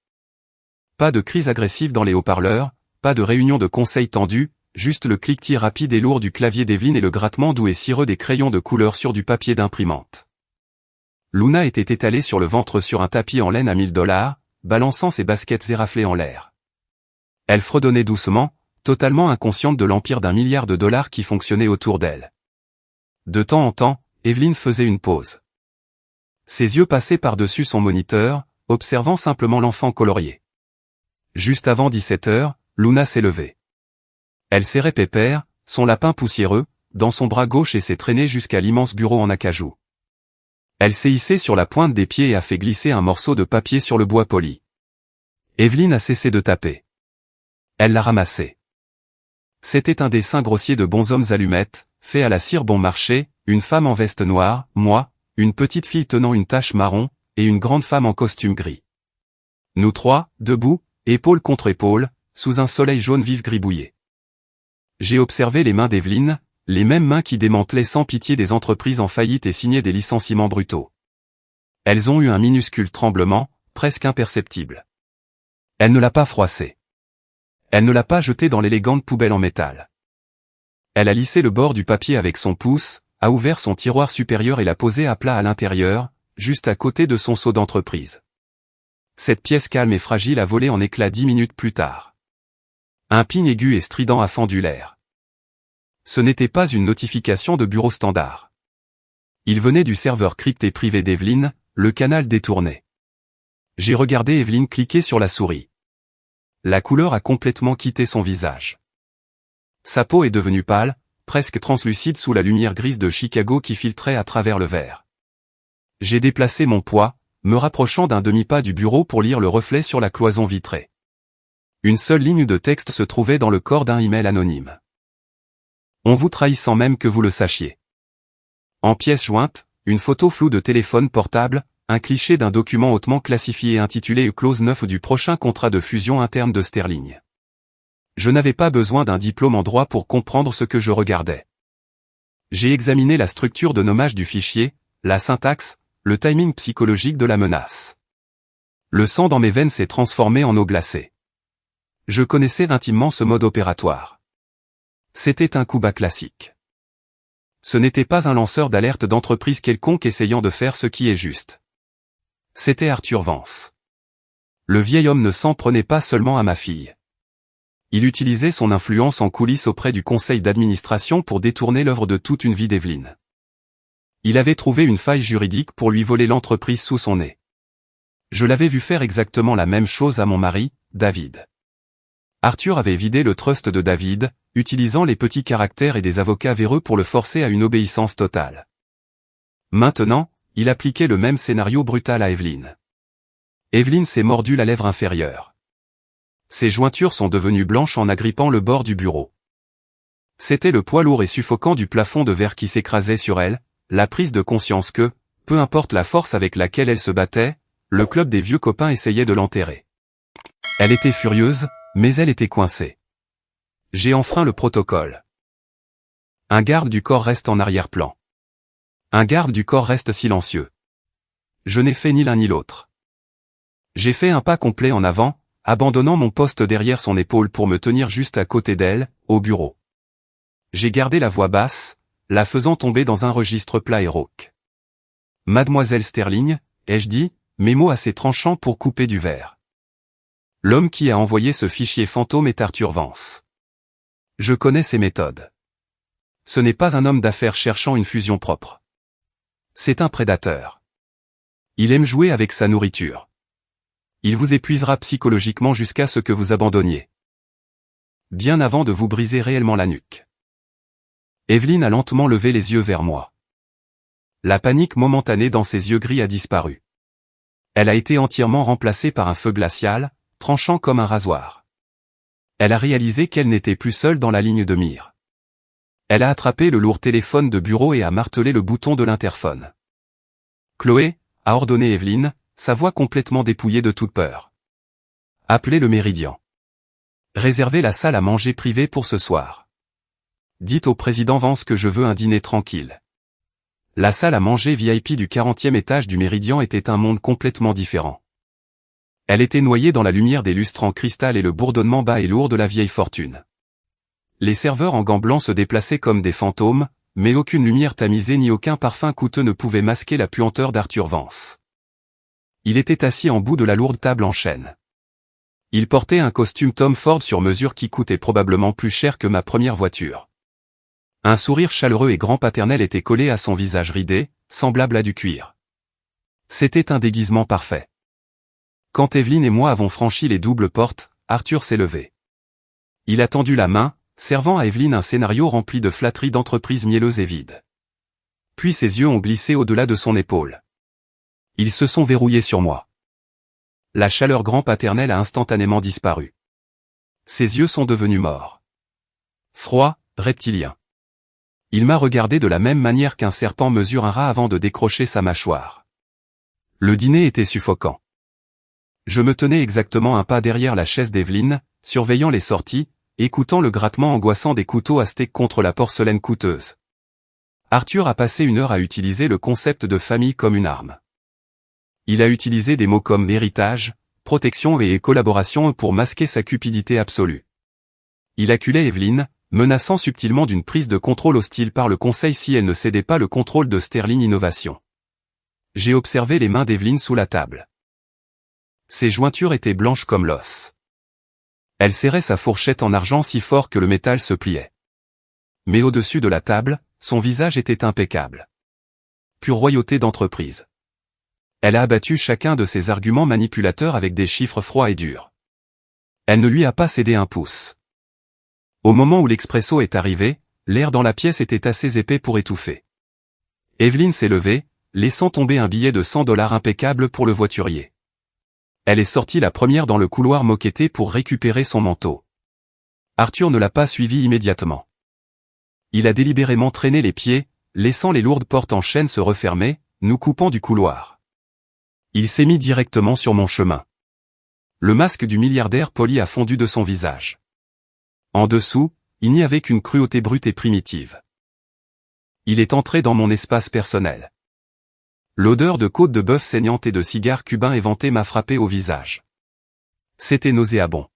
Pas de crise agressive dans les haut-parleurs, pas de réunion de conseil tendue, juste le cliquetis rapide et lourd du clavier d'Evelyn et le grattement doux et cireux des crayons de couleur sur du papier d'imprimante. Luna était étalée sur le ventre sur un tapis en laine à $1000, balançant ses baskets éraflées en l'air. Elle fredonnait doucement, totalement inconsciente de l'empire d'1 milliard de dollars qui fonctionnait autour d'elle. De temps en temps, Evelyn faisait une pause. Ses yeux passaient par-dessus son moniteur, observant simplement l'enfant colorié. Juste avant 17 heures, Luna s'est levée. Elle serrait Pépère, son lapin poussiéreux, dans son bras gauche et s'est traînée jusqu'à l'immense bureau en acajou. Elle s'est hissée sur la pointe des pieds et a fait glisser un morceau de papier sur le bois poli. Evelyn a cessé de taper. Elle l'a ramassé. C'était un dessin grossier de bonshommes allumettes, fait à la cire bon marché, une femme en veste noire, moi, une petite fille tenant une tache marron, et une grande femme en costume gris. Nous trois, debout, épaule contre épaule, sous un soleil jaune vif gribouillé. J'ai observé les mains d'Evelyn, les mêmes mains qui démantelaient sans pitié des entreprises en faillite et signaient des licenciements brutaux. Elles ont eu un minuscule tremblement, presque imperceptible. Elle ne l'a pas froissé. Elle ne l'a pas jeté dans l'élégante poubelle en métal. Elle a lissé le bord du papier avec son pouce, a ouvert son tiroir supérieur et l'a posé à plat à l'intérieur, juste à côté de son seau d'entreprise. Cette pièce calme et fragile a volé en éclats 10 minutes plus tard. Un ping aigu et strident a fendu l'air. Ce n'était pas une notification de bureau standard. Il venait du serveur crypté privé d'Evelyn, le canal détourné. J'ai regardé Evelyn cliquer sur la souris. La couleur a complètement quitté son visage. Sa peau est devenue pâle, presque translucide sous la lumière grise de Chicago qui filtrait à travers le verre. J'ai déplacé mon poids, me rapprochant d'un demi-pas du bureau pour lire le reflet sur la cloison vitrée. Une seule ligne de texte se trouvait dans le corps d'un email anonyme. On vous trahit sans même que vous le sachiez. En pièce jointe, une photo floue de téléphone portable, un cliché d'un document hautement classifié intitulé clause 9 du prochain contrat de fusion interne de Sterling. Je n'avais pas besoin d'un diplôme en droit pour comprendre ce que je regardais. J'ai examiné la structure de nommage du fichier, la syntaxe, le timing psychologique de la menace. Le sang dans mes veines s'est transformé en eau glacée. Je connaissais intimement ce mode opératoire. C'était un coup bas classique. Ce n'était pas un lanceur d'alerte d'entreprise quelconque essayant de faire ce qui est juste. C'était Arthur Vance. Le vieil homme ne s'en prenait pas seulement à ma fille. Il utilisait son influence en coulisses auprès du conseil d'administration pour détourner l'œuvre de toute une vie d'Evelyn. Il avait trouvé une faille juridique pour lui voler l'entreprise sous son nez. Je l'avais vu faire exactement la même chose à mon mari, David. Arthur avait vidé le trust de David, utilisant les petits caractères et des avocats véreux pour le forcer à une obéissance totale. Maintenant, il appliquait le même scénario brutal à Evelyn. Evelyn s'est mordu la lèvre inférieure. Ses jointures sont devenues blanches en agrippant le bord du bureau. C'était le poids lourd et suffocant du plafond de verre qui s'écrasait sur elle, la prise de conscience que, peu importe la force avec laquelle elle se battait, le club des vieux copains essayait de l'enterrer. Elle était furieuse, mais elle était coincée. J'ai enfreint le protocole. Un garde du corps reste en arrière-plan. Un garde du corps reste silencieux. Je n'ai fait ni l'un ni l'autre. J'ai fait un pas complet en avant, abandonnant mon poste derrière son épaule pour me tenir juste à côté d'elle, au bureau. J'ai gardé la voix basse, la faisant tomber dans un registre plat et rauque. Mademoiselle Sterling, ai-je dit, mes mots assez tranchants pour couper du verre. L'homme qui a envoyé ce fichier fantôme est Arthur Vance. Je connais ses méthodes. Ce n'est pas un homme d'affaires cherchant une fusion propre. C'est un prédateur. Il aime jouer avec sa nourriture. Il vous épuisera psychologiquement jusqu'à ce que vous abandonniez. Bien avant de vous briser réellement la nuque. Evelyne a lentement levé les yeux vers moi. La panique momentanée dans ses yeux gris a disparu. Elle a été entièrement remplacée par un feu glacial, tranchant comme un rasoir. Elle a réalisé qu'elle n'était plus seule dans la ligne de mire. Elle a attrapé le lourd téléphone de bureau et a martelé le bouton de l'interphone. Chloé, a ordonné Evelyne, sa voix complètement dépouillée de toute peur. Appelez le Méridien. Réservez la salle à manger privée pour ce soir. Dites au président Vance que je veux un dîner tranquille. La salle à manger VIP du 40e étage du Méridien était un monde complètement différent. Elle était noyée dans la lumière des lustres en cristal et le bourdonnement bas et lourd de la vieille fortune. Les serveurs en gants blancs se déplaçaient comme des fantômes, mais aucune lumière tamisée ni aucun parfum coûteux ne pouvait masquer la puanteur d'Arthur Vance. Il était assis en bout de la lourde table en chêne. Il portait un costume Tom Ford sur mesure qui coûtait probablement plus cher que ma première voiture. Un sourire chaleureux et grand paternel était collé à son visage ridé, semblable à du cuir. C'était un déguisement parfait. Quand Evelyne et moi avons franchi les doubles portes, Arthur s'est levé. Il a tendu la main, servant à Evelyne un scénario rempli de flatteries d'entreprises mielleuses et vides. Puis ses yeux ont glissé au-delà de son épaule. Ils se sont verrouillés sur moi. La chaleur grand paternelle a instantanément disparu. Ses yeux sont devenus morts. Froid, reptilien. Il m'a regardé de la même manière qu'un serpent mesure un rat avant de décrocher sa mâchoire. Le dîner était suffocant. Je me tenais exactement un pas derrière la chaise d'Evelyne, surveillant les sorties, écoutant le grattement angoissant des couteaux à steak contre la porcelaine coûteuse. Arthur a passé 1 heure à utiliser le concept de famille comme une arme. Il a utilisé des mots comme héritage, protection et collaboration pour masquer sa cupidité absolue. Il acculait Evelyne, menaçant subtilement d'une prise de contrôle hostile par le conseil si elle ne cédait pas le contrôle de Sterling Innovation. J'ai observé les mains d'Evelyne sous la table. Ses jointures étaient blanches comme l'os. Elle serrait sa fourchette en argent si fort que le métal se pliait. Mais au-dessus de la table, son visage était impeccable. Pure royauté d'entreprise. Elle a abattu chacun de ses arguments manipulateurs avec des chiffres froids et durs. Elle ne lui a pas cédé un pouce. Au moment où l'expresso est arrivé, l'air dans la pièce était assez épais pour étouffer. Evelyne s'est levée, laissant tomber un billet de $100 impeccable pour le voiturier. Elle est sortie la première dans le couloir moquetté pour récupérer son manteau. Arthur ne l'a pas suivi immédiatement. Il a délibérément traîné les pieds, laissant les lourdes portes en chêne se refermer, nous coupant du couloir. Il s'est mis directement sur mon chemin. Le masque du milliardaire poli a fondu de son visage. En dessous, il n'y avait qu'une cruauté brute et primitive. Il est entré dans mon espace personnel. L'odeur de côte de bœuf saignante et de cigares cubains éventés m'a frappé au visage. C'était nauséabond.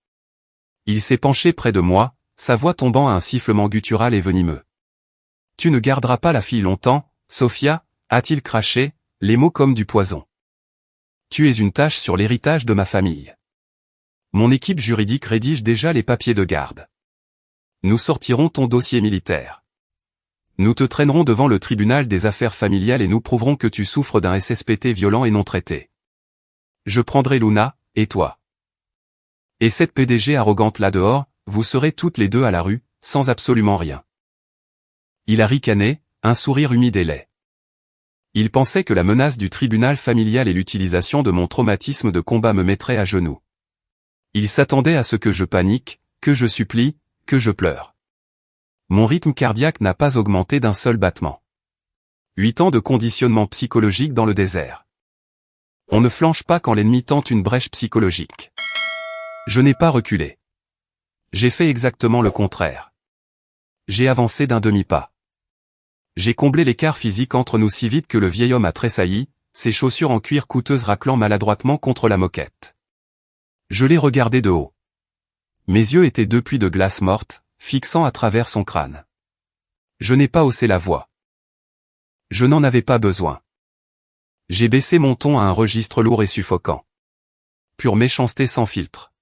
Il s'est penché près de moi, sa voix tombant à un sifflement guttural et venimeux. « Tu ne garderas pas la fille longtemps, Sophia » a-t-il craché, les mots comme du poison. « Tu es une tache sur l'héritage de ma famille. Mon équipe juridique rédige déjà les papiers de garde. Nous sortirons ton dossier militaire. Nous te traînerons devant le tribunal des affaires familiales et nous prouverons que tu souffres d'un SSPT violent et non traité. Je prendrai Luna, et toi. Et cette PDG arrogante là dehors, vous serez toutes les deux à la rue, sans absolument rien. » Il a ricané, un sourire humide et laid. Il pensait que la menace du tribunal familial et l'utilisation de mon traumatisme de combat me mettraient à genoux. Il s'attendait à ce que je panique, que je supplie, que je pleure. Mon rythme cardiaque n'a pas augmenté d'un seul battement. 8 ans de conditionnement psychologique dans le désert. On ne flanche pas quand l'ennemi tente une brèche psychologique. Je n'ai pas reculé. J'ai fait exactement le contraire. J'ai avancé d'un demi-pas. J'ai comblé l'écart physique entre nous si vite que le vieil homme a tressailli, ses chaussures en cuir coûteuses raclant maladroitement contre la moquette. Je l'ai regardé de haut. Mes yeux étaient deux puits de glace morte, fixant à travers son crâne. Je n'ai pas haussé la voix. Je n'en avais pas besoin. J'ai baissé mon ton à un registre lourd et suffocant. Pure méchanceté sans filtre.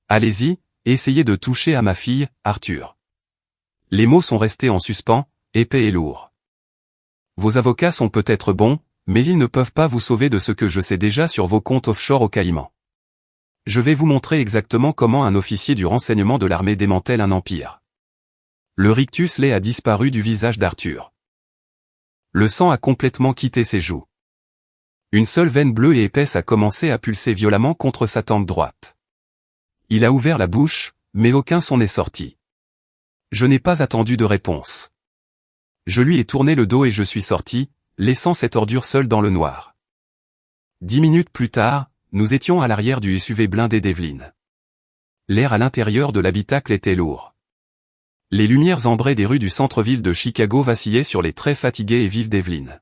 Allez-y, essayez de toucher à ma fille, Arthur. Les mots sont restés en suspens, épais et lourds. Vos avocats sont peut-être bons, mais ils ne peuvent pas vous sauver de ce que je sais déjà sur vos comptes offshore au Caïman. Je vais vous montrer exactement comment un officier du renseignement de l'armée démantèle un empire. Le rictus laid a disparu du visage d'Arthur. Le sang a complètement quitté ses joues. Une seule veine bleue et épaisse a commencé à pulser violemment contre sa tempe droite. Il a ouvert la bouche, mais aucun son n'est sorti. Je n'ai pas attendu de réponse. Je lui ai tourné le dos et je suis sorti, laissant cette ordure seule dans le noir. 10 minutes plus tard, nous étions à l'arrière du SUV blindé d'Evelyn. L'air à l'intérieur de l'habitacle était lourd. Les lumières ambrées des rues du centre-ville de Chicago vacillaient sur les traits fatigués et vifs d'Evelyn.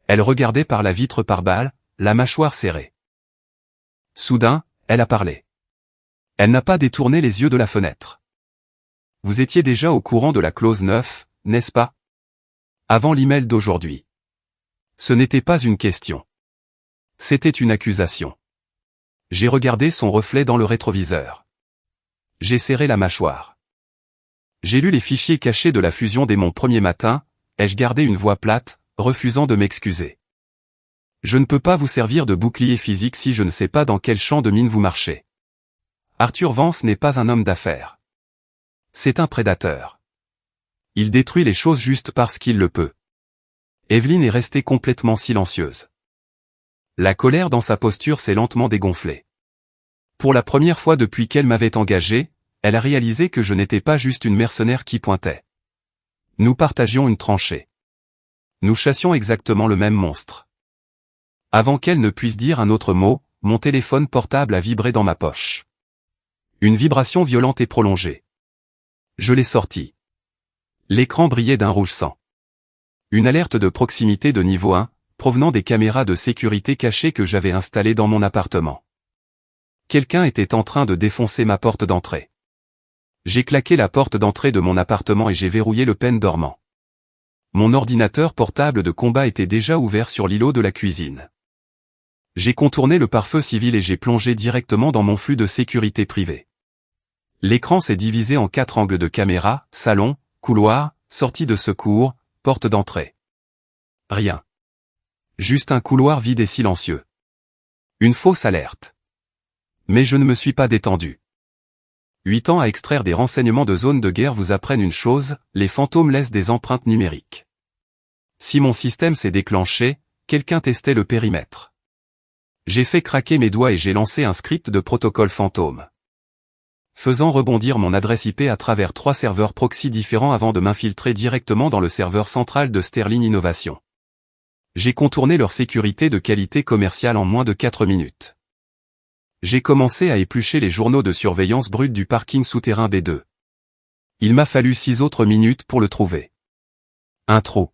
Elle regardait par la vitre pare-balles, la mâchoire serrée. Soudain, elle a parlé. Elle n'a pas détourné les yeux de la fenêtre. Vous étiez déjà au courant de la clause 9, n'est-ce pas? Avant l'email d'aujourd'hui. Ce n'était pas une question. C'était une accusation. J'ai regardé son reflet dans le rétroviseur. J'ai serré la mâchoire. J'ai lu les fichiers cachés de la fusion dès mon premier matin, ai-je gardé une voix plate, refusant de m'excuser. Je ne peux pas vous servir de bouclier physique si je ne sais pas dans quel champ de mine vous marchez. Arthur Vance n'est pas un homme d'affaires. C'est un prédateur. Il détruit les choses juste parce qu'il le peut. Evelyn est restée complètement silencieuse. La colère dans sa posture s'est lentement dégonflée. Pour la première fois depuis qu'elle m'avait engagé, elle a réalisé que je n'étais pas juste une mercenaire qui pointait. Nous partagions une tranchée. Nous chassions exactement le même monstre. Avant qu'elle ne puisse dire un autre mot, mon téléphone portable a vibré dans ma poche. Une vibration violente et prolongée. Je l'ai sorti. L'écran brillait d'un rouge sang. Une alerte de proximité de niveau 1, provenant des caméras de sécurité cachées que j'avais installées dans mon appartement. Quelqu'un était en train de défoncer ma porte d'entrée. J'ai claqué la porte d'entrée de mon appartement et j'ai verrouillé le pen dormant. Mon ordinateur portable de combat était déjà ouvert sur l'îlot de la cuisine. J'ai contourné le pare-feu civil et j'ai plongé directement dans mon flux de sécurité privée. L'écran s'est divisé en 4 angles de caméra, salon, couloir, sortie de secours, porte d'entrée. Rien. Juste un couloir vide et silencieux. Une fausse alerte. Mais je ne me suis pas détendu. 8 ans à extraire des renseignements de zones de guerre vous apprennent une chose, les fantômes laissent des empreintes numériques. Si mon système s'est déclenché, quelqu'un testait le périmètre. J'ai fait craquer mes doigts et j'ai lancé un script de protocole fantôme. Faisant rebondir mon adresse IP à travers 3 serveurs proxy différents avant de m'infiltrer directement dans le serveur central de Sterling Innovation. J'ai contourné leur sécurité de qualité commerciale en moins de 4 minutes. J'ai commencé à éplucher les journaux de surveillance brute du parking souterrain B2. Il m'a fallu 6 autres minutes pour le trouver. Un trou.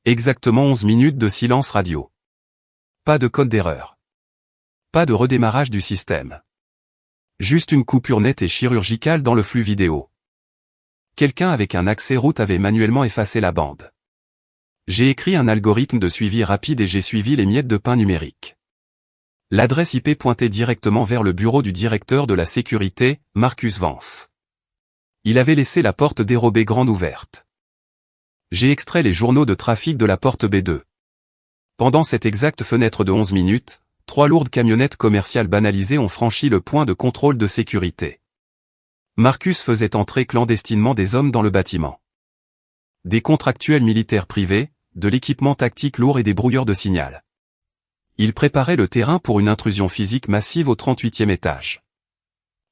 Exactement 11 minutes de silence radio. Pas de code d'erreur. Pas de redémarrage du système. Juste une coupure nette et chirurgicale dans le flux vidéo. Quelqu'un avec un accès route avait manuellement effacé la bande. J'ai écrit un algorithme de suivi rapide et j'ai suivi les miettes de pain numériques. L'adresse IP pointait directement vers le bureau du directeur de la sécurité, Marcus Vance. Il avait laissé la porte dérobée grande ouverte. J'ai extrait les journaux de trafic de la porte B2. Pendant cette exacte fenêtre de 11 minutes, 3 lourdes camionnettes commerciales banalisées ont franchi le point de contrôle de sécurité. Marcus faisait entrer clandestinement des hommes dans le bâtiment. Des contractuels militaires privés, de l'équipement tactique lourd et des brouilleurs de signal. Il préparait le terrain pour une intrusion physique massive au 38e étage.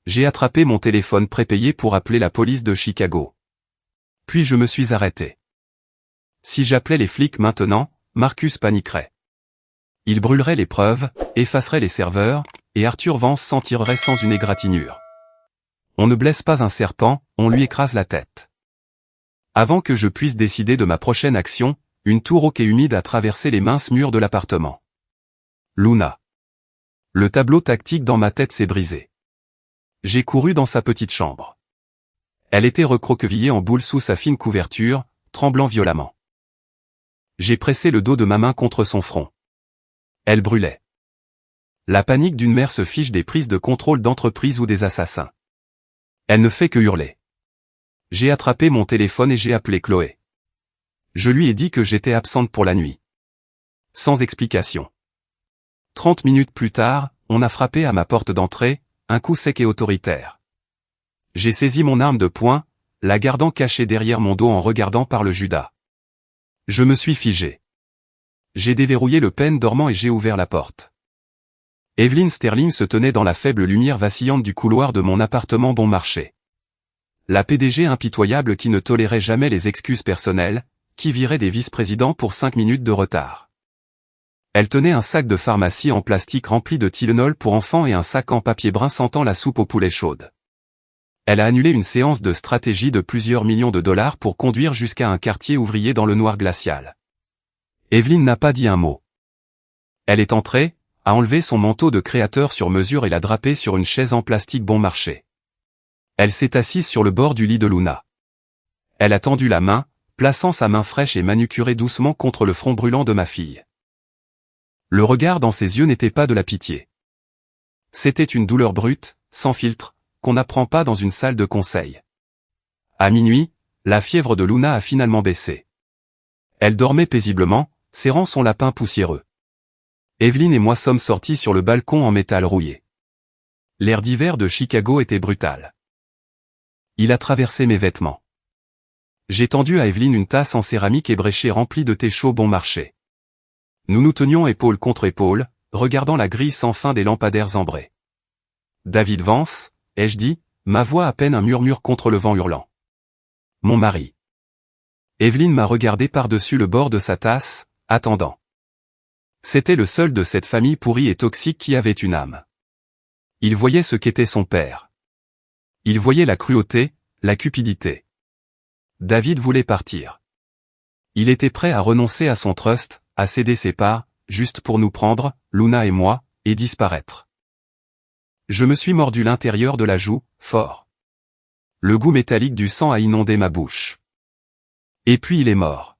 J'ai attrapé mon téléphone prépayé pour appeler la police de Chicago. Puis je me suis arrêté. Si j'appelais les flics maintenant, Marcus paniquerait. Il brûlerait les preuves, effacerait les serveurs, et Arthur Vance s'en tirerait sans une égratignure. On ne blesse pas un serpent, on lui écrase la tête. Avant que je puisse décider de ma prochaine action, une toux rauque et humide a traversé les minces murs de l'appartement. Luna. Le tableau tactique dans ma tête s'est brisé. J'ai couru dans sa petite chambre. Elle était recroquevillée en boule sous sa fine couverture, tremblant violemment. J'ai pressé le dos de ma main contre son front. Elle brûlait. La panique d'une mère se fiche des prises de contrôle d'entreprise ou des assassins. Elle ne fait que hurler. J'ai attrapé mon téléphone et j'ai appelé Chloé. Je lui ai dit que j'étais absente pour la nuit. Sans explication. 30 minutes plus tard, on a frappé à ma porte d'entrée, un coup sec et autoritaire. J'ai saisi mon arme de poing, la gardant cachée derrière mon dos en regardant par le Judas. Je me suis figé. J'ai déverrouillé le pen dormant et j'ai ouvert la porte. Evelyn Sterling se tenait dans la faible lumière vacillante du couloir de mon appartement bon marché. La PDG impitoyable qui ne tolérait jamais les excuses personnelles, qui virait des vice-présidents pour 5 minutes de retard. Elle tenait un sac de pharmacie en plastique rempli de Tylenol pour enfants et un sac en papier brun sentant la soupe au poulet chaude. Elle a annulé une séance de stratégie de plusieurs millions de dollars pour conduire jusqu'à un quartier ouvrier dans le noir glacial. Evelyn n'a pas dit un mot. Elle est entrée, a enlevé son manteau de créateur sur mesure et l'a drapé sur une chaise en plastique bon marché. Elle s'est assise sur le bord du lit de Luna. Elle a tendu la main, plaçant sa main fraîche et manucurée doucement contre le front brûlant de ma fille. Le regard dans ses yeux n'était pas de la pitié. C'était une douleur brute, sans filtre, qu'on n'apprend pas dans une salle de conseil. À minuit, la fièvre de Luna a finalement baissé. Elle dormait paisiblement, serrant son lapin poussiéreux. Evelyn et moi sommes sortis sur le balcon en métal rouillé. L'air d'hiver de Chicago était brutal. Il a traversé mes vêtements. J'ai tendu à Evelyn une tasse en céramique ébréchée remplie de thé chaud bon marché. Nous nous tenions épaule contre épaule, regardant la grille sans fin des lampadaires ambrés. David Vance, ai-je dit, ma voix à peine un murmure contre le vent hurlant. Mon mari. Evelyn m'a regardé par-dessus le bord de sa tasse, attendant. C'était le seul de cette famille pourrie et toxique qui avait une âme. Il voyait ce qu'était son père. Il voyait la cruauté, la cupidité. David voulait partir. Il était prêt à renoncer à son trust, à céder ses parts, juste pour nous prendre, Luna et moi, et disparaître. Je me suis mordu l'intérieur de la joue, fort. Le goût métallique du sang a inondé ma bouche. Et puis il est mort.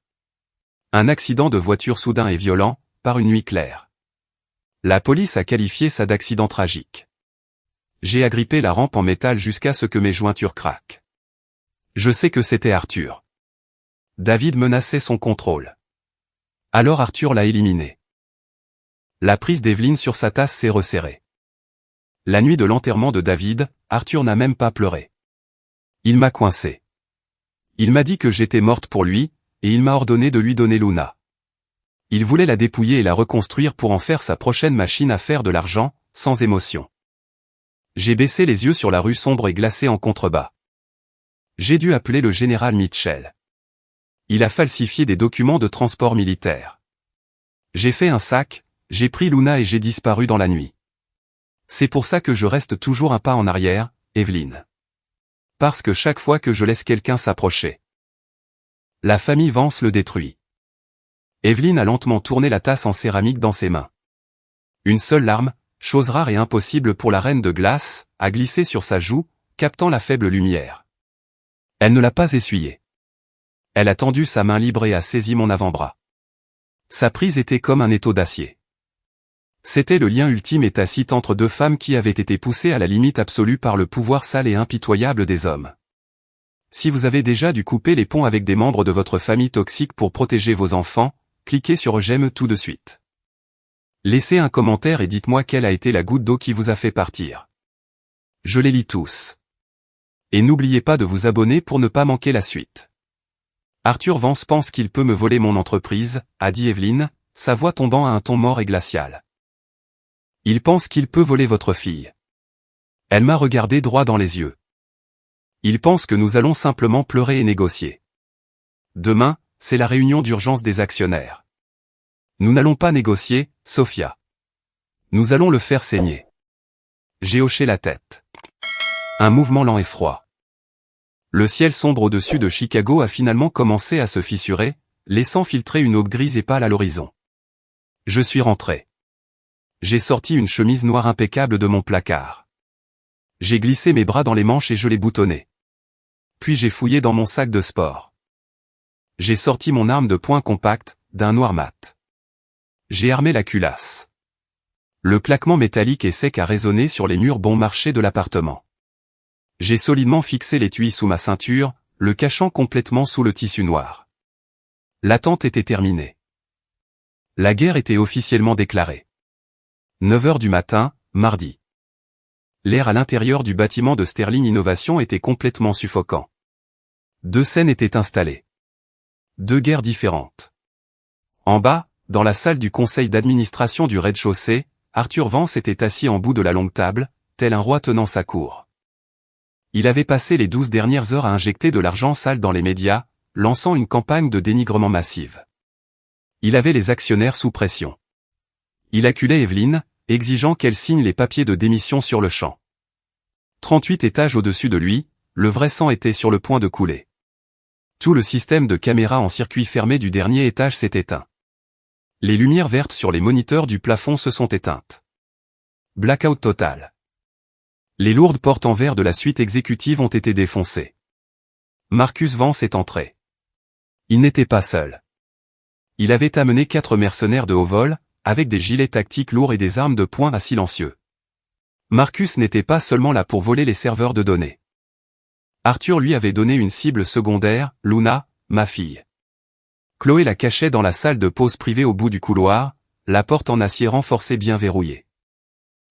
Un accident de voiture soudain et violent, par une nuit claire. La police a qualifié ça d'accident tragique. J'ai agrippé la rampe en métal jusqu'à ce que mes jointures craquent. Je sais que c'était Arthur. David menaçait son contrôle. Alors Arthur l'a éliminé. La prise d'Evelyn sur sa tasse s'est resserrée. La nuit de l'enterrement de David, Arthur n'a même pas pleuré. Il m'a coincé. Il m'a dit que j'étais morte pour lui, et il m'a ordonné de lui donner Luna. Il voulait la dépouiller et la reconstruire pour en faire sa prochaine machine à faire de l'argent, sans émotion. J'ai baissé les yeux sur la rue sombre et glacée en contrebas. J'ai dû appeler le général Mitchell. Il a falsifié des documents de transport militaire. J'ai fait un sac, j'ai pris Luna et j'ai disparu dans la nuit. C'est pour ça que je reste toujours un pas en arrière, Evelyn. Parce que chaque fois que je laisse quelqu'un s'approcher, la famille Vance le détruit. Evelyn a lentement tourné la tasse en céramique dans ses mains. Une seule larme, chose rare et impossible pour la reine de glace, a glissé sur sa joue, captant la faible lumière. Elle ne l'a pas essuyée. Elle a tendu sa main libre et a saisi mon avant-bras. Sa prise était comme un étau d'acier. C'était le lien ultime et tacite entre deux femmes qui avaient été poussées à la limite absolue par le pouvoir sale et impitoyable des hommes. Si vous avez déjà dû couper les ponts avec des membres de votre famille toxique pour protéger vos enfants, cliquez sur j'aime tout de suite. Laissez un commentaire et dites-moi quelle a été la goutte d'eau qui vous a fait partir. Je les lis tous. Et n'oubliez pas de vous abonner pour ne pas manquer la suite. Arthur Vance pense qu'il peut me voler mon entreprise, a dit Evelyn, sa voix tombant à un ton mort et glacial. Il pense qu'il peut voler votre fille. Elle m'a regardé droit dans les yeux. Il pense que nous allons simplement pleurer et négocier. Demain, c'est la réunion d'urgence des actionnaires. Nous n'allons pas négocier, Sophia. Nous allons le faire saigner. J'ai hoché la tête. Un mouvement lent et froid. Le ciel sombre au-dessus de Chicago a finalement commencé à se fissurer, laissant filtrer une aube grise et pâle à l'horizon. Je suis rentré. J'ai sorti une chemise noire impeccable de mon placard. J'ai glissé mes bras dans les manches et je les boutonnais. Puis j'ai fouillé dans mon sac de sport. J'ai sorti mon arme de poing compacte, d'un noir mat. J'ai armé la culasse. Le claquement métallique et sec a résonné sur les murs bon marché de l'appartement. J'ai solidement fixé l'étui sous ma ceinture, le cachant complètement sous le tissu noir. L'attente était terminée. La guerre était officiellement déclarée. 9 heures du matin, mardi. L'air à l'intérieur du bâtiment de Sterling Innovation était complètement suffocant. 2 scènes étaient installées. 2 guerres différentes. En bas, dans la salle du conseil d'administration du rez-de-chaussée, Arthur Vance était assis en bout de la longue table, tel un roi tenant sa cour. Il avait passé les 12 dernières heures à injecter de l'argent sale dans les médias, lançant une campagne de dénigrement massive. Il avait les actionnaires sous pression. Il acculait Evelyn, exigeant qu'elle signe les papiers de démission sur le champ. 38 étages au-dessus de lui, le vrai sang était sur le point de couler. Tout le système de caméras en circuit fermé du dernier étage s'est éteint. Les lumières vertes sur les moniteurs du plafond se sont éteintes. Blackout total. Les lourdes portes en verre de la suite exécutive ont été défoncées. Marcus Vance est entré. Il n'était pas seul. Il avait amené 4 mercenaires de haut vol, avec des gilets tactiques lourds et des armes de poing à silencieux. Marcus n'était pas seulement là pour voler les serveurs de données. Arthur lui avait donné une cible secondaire, Luna, ma fille. Chloé la cachait dans la salle de pause privée au bout du couloir, la porte en acier renforcée bien verrouillée.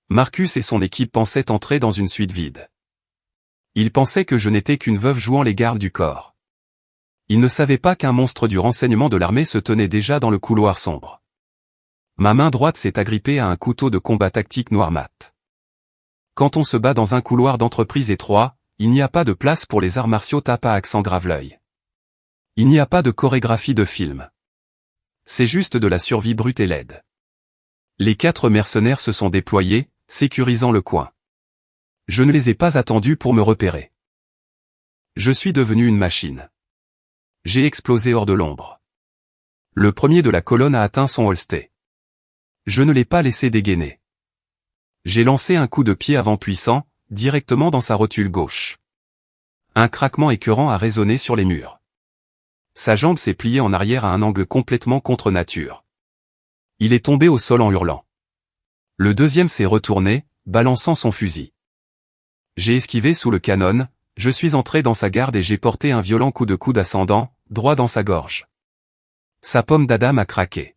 Marcus et son équipe pensaient entrer dans une suite vide. Ils pensaient que je n'étais qu'une veuve jouant les gardes du corps. Ils ne savaient pas qu'un monstre du renseignement de l'armée se tenait déjà dans le couloir sombre. Ma main droite s'est agrippée à un couteau de combat tactique noir mat. Quand on se bat dans un couloir d'entreprise étroit, il n'y a pas de place pour les arts martiaux tape à accent grave l'œil. Il n'y a pas de chorégraphie de film. C'est juste de la survie brute et laide. Les 4 mercenaires se sont déployés, sécurisant le coin. Je ne les ai pas attendus pour me repérer. Je suis devenu une machine. J'ai explosé hors de l'ombre. Le premier de la colonne a atteint son holster. Je ne l'ai pas laissé dégainer. J'ai lancé un coup de pied avant puissant, directement dans sa rotule gauche. Un craquement écœurant a résonné sur les murs. Sa jambe s'est pliée en arrière à un angle complètement contre nature. Il est tombé au sol en hurlant. Le deuxième s'est retourné, balançant son fusil. J'ai esquivé sous le canon, je suis entré dans sa garde et j'ai porté un violent coup de coude ascendant, droit dans sa gorge. Sa pomme d'Adam a craqué.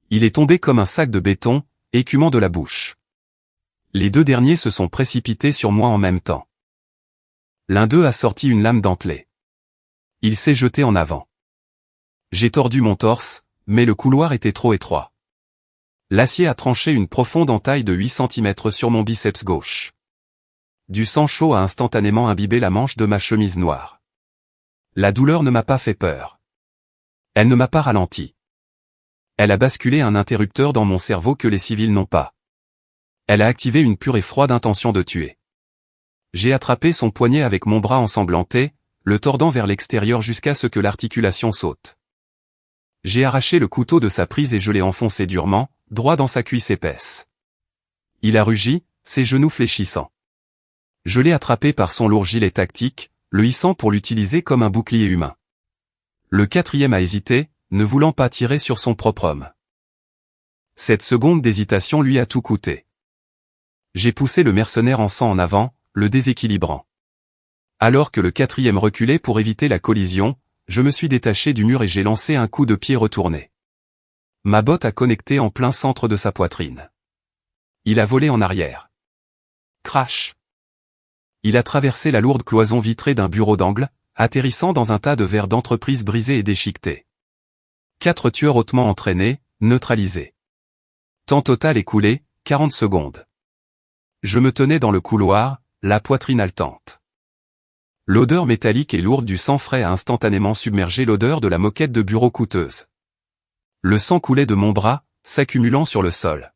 Il est tombé comme un sac de béton, écumant de la bouche. Les 2 derniers se sont précipités sur moi en même temps. L'un d'eux a sorti une lame dentelée. Il s'est jeté en avant. J'ai tordu mon torse, mais le couloir était trop étroit. L'acier a tranché une profonde entaille de 8 cm sur mon biceps gauche. Du sang chaud a instantanément imbibé la manche de ma chemise noire. La douleur ne m'a pas fait peur. Elle ne m'a pas ralenti. Elle a basculé un interrupteur dans mon cerveau que les civils n'ont pas. Elle a activé une pure et froide intention de tuer. J'ai attrapé son poignet avec mon bras ensanglanté, le tordant vers l'extérieur jusqu'à ce que l'articulation saute. J'ai arraché le couteau de sa prise et je l'ai enfoncé durement, droit dans sa cuisse épaisse. Il a rugi, ses genoux fléchissant. Je l'ai attrapé par son lourd gilet tactique, le hissant pour l'utiliser comme un bouclier humain. Le 4e a hésité, ne voulant pas tirer sur son propre homme. Cette seconde d'hésitation lui a tout coûté. J'ai poussé le mercenaire en sang en avant, le déséquilibrant. Alors que le 4e reculait pour éviter la collision, je me suis détaché du mur et j'ai lancé un coup de pied retourné. Ma botte a connecté en plein centre de sa poitrine. Il a volé en arrière. Crash! Il a traversé la lourde cloison vitrée d'un bureau d'angle, atterrissant dans un tas de verres d'entreprise brisés et déchiquetés. 4 tueurs hautement entraînés, neutralisés. Temps total écoulé, 40 secondes. Je me tenais dans le couloir, la poitrine haletante. L'odeur métallique et lourde du sang frais a instantanément submergé l'odeur de la moquette de bureau coûteuse. Le sang coulait de mon bras, s'accumulant sur le sol.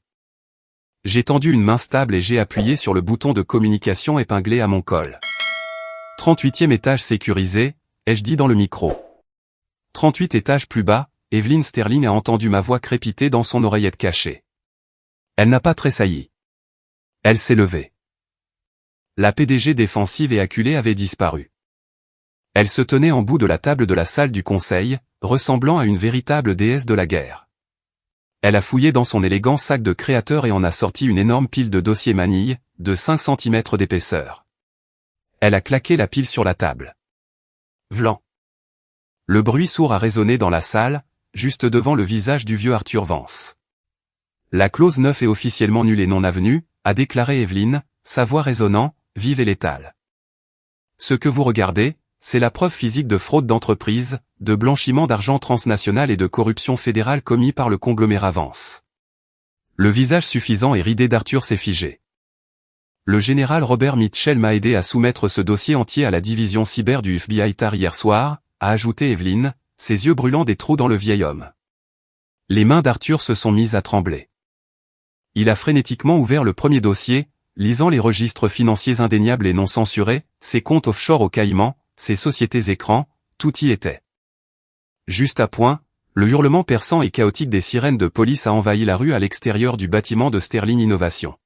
J'ai tendu une main stable et j'ai appuyé sur le bouton de communication épinglé à mon col. 38e étage sécurisé, ai-je dit dans le micro. 38 étages plus bas, Evelyn Sterling a entendu ma voix crépiter dans son oreillette cachée. Elle n'a pas tressailli. Elle s'est levée. La PDG défensive et acculée avait disparu. Elle se tenait en bout de la table de la salle du conseil, ressemblant à une véritable déesse de la guerre. Elle a fouillé dans son élégant sac de créateur et en a sorti une énorme pile de dossiers manille, de 5 cm d'épaisseur. Elle a claqué la pile sur la table. Vlan. Le bruit sourd a résonné dans la salle, juste devant le visage du vieux Arthur Vance. La clause 9 est officiellement nulle et non avenue, a déclaré Evelyn, sa voix résonnant, vive et létale. Ce que vous regardez, c'est la preuve physique de fraude d'entreprise, de blanchiment d'argent transnational et de corruption fédérale commis par le conglomérat Vance. Le visage suffisant et ridé d'Arthur s'est figé. Le général Robert Mitchell m'a aidé à soumettre ce dossier entier à la division cyber du FBI tard hier soir, a ajouté Evelyn, ses yeux brûlant des trous dans le vieil homme. Les mains d'Arthur se sont mises à trembler. Il a frénétiquement ouvert le premier dossier, lisant les registres financiers indéniables et non censurés, ses comptes offshore au Caïman, ses sociétés écrans, tout y était. Juste à point, le hurlement perçant et chaotique des sirènes de police a envahi la rue à l'extérieur du bâtiment de Sterling Innovation.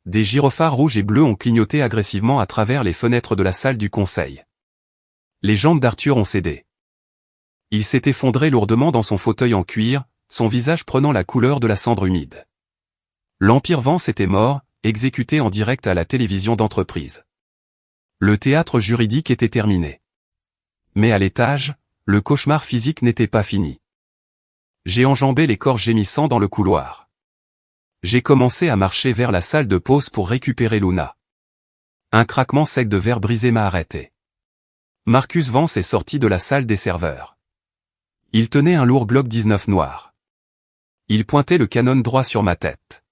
Des gyrophares rouges et bleus ont clignoté agressivement à travers les fenêtres de la salle du conseil. Les jambes d'Arthur ont cédé. Il s'est effondré lourdement dans son fauteuil en cuir, son visage prenant la couleur de la cendre humide. L'Empire Vance était mort, exécuté en direct à la télévision d'entreprise. Le théâtre juridique était terminé. Mais à l'étage, le cauchemar physique n'était pas fini. J'ai enjambé les corps gémissants dans le couloir. J'ai commencé à marcher vers la salle de pause pour récupérer Luna. Un craquement sec de verre brisé m'a arrêté. Marcus Vance est sorti de la salle des serveurs. Il tenait un lourd Glock 19 noir. Il pointait le canon droit sur ma tête.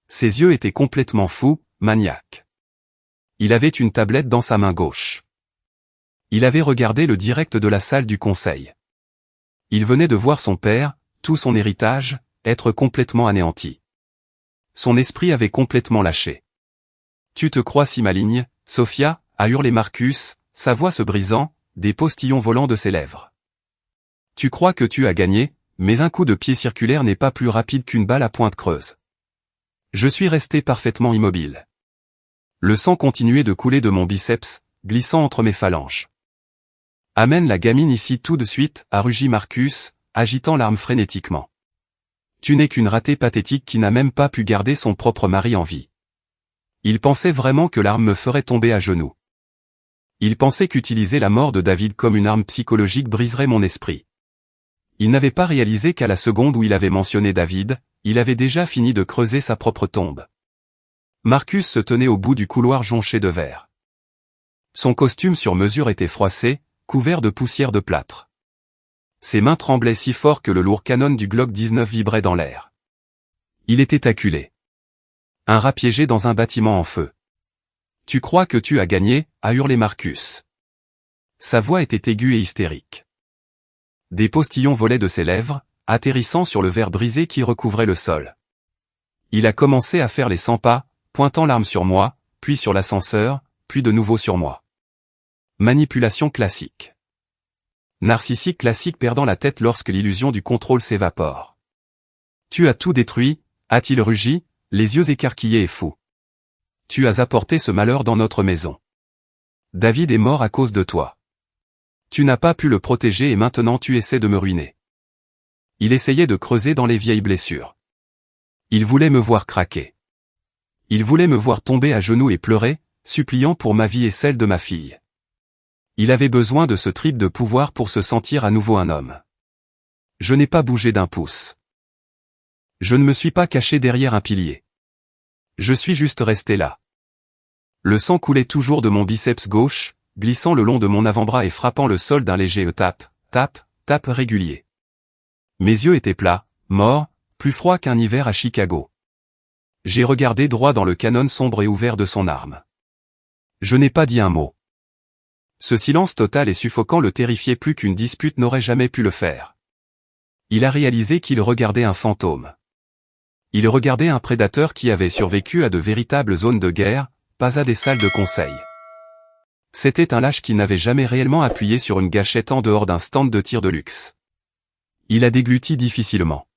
Ses yeux étaient complètement fous, maniaques. Il avait une tablette dans sa main gauche. Il avait regardé le direct de la salle du conseil. Il venait de voir son père, tout son héritage, être complètement anéanti. Son esprit avait complètement lâché. « Tu te crois si maligne, Sophia » a hurlé Marcus, sa voix se brisant, des postillons volant de ses lèvres. « Tu crois que tu as gagné, mais un coup de pied circulaire n'est pas plus rapide qu'une balle à pointe creuse. » Je suis resté parfaitement immobile. Le sang continuait de couler de mon biceps, glissant entre mes phalanges. « Amène la gamine ici tout de suite » a rugi Marcus, agitant l'arme frénétiquement. « Tu n'es qu'une ratée pathétique qui n'a même pas pu garder son propre mari en vie. » Il pensait vraiment que l'arme me ferait tomber à genoux. Il pensait qu'utiliser la mort de David comme une arme psychologique briserait mon esprit. Il n'avait pas réalisé qu'à la seconde où il avait mentionné David, il avait déjà fini de creuser sa propre tombe. Marcus se tenait au bout du couloir jonché de verre. Son costume sur mesure était froissé, couvert de poussière de plâtre. Ses mains tremblaient si fort que le lourd canon du Glock 19 vibrait dans l'air. Il était acculé. Un rat piégé dans un bâtiment en feu. « Tu crois que tu as gagné » a hurlé Marcus. Sa voix était aiguë et hystérique. Des postillons volaient de ses lèvres, atterrissant sur le verre brisé qui recouvrait le sol. Il a commencé à faire les 100 pas, pointant l'arme sur moi, puis sur l'ascenseur, puis de nouveau sur moi. Manipulation classique. Narcissique classique perdant la tête lorsque l'illusion du contrôle s'évapore. « Tu as tout détruit » a-t-il rugi, les yeux écarquillés et fous. « Tu as apporté ce malheur dans notre maison. David est mort à cause de toi. Tu n'as pas pu le protéger et maintenant tu essaies de me ruiner. » Il essayait de creuser dans les vieilles blessures. Il voulait me voir craquer. Il voulait me voir tomber à genoux et pleurer, suppliant pour ma vie et celle de ma fille. Il avait besoin de ce trip de pouvoir pour se sentir à nouveau un homme. Je n'ai pas bougé d'un pouce. Je ne me suis pas caché derrière un pilier. Je suis juste resté là. Le sang coulait toujours de mon biceps gauche, glissant le long de mon avant-bras et frappant le sol d'un léger tape, tape, tape régulier. Mes yeux étaient plats, morts, plus froids qu'un hiver à Chicago. J'ai regardé droit dans le canon sombre et ouvert de son arme. Je n'ai pas dit un mot. Ce silence total et suffocant le terrifiait plus qu'une dispute n'aurait jamais pu le faire. Il a réalisé qu'il regardait un fantôme. Il regardait un prédateur qui avait survécu à de véritables zones de guerre, pas à des salles de conseil. C'était un lâche qui n'avait jamais réellement appuyé sur une gâchette en dehors d'un stand de tir de luxe. Il a dégluti difficilement.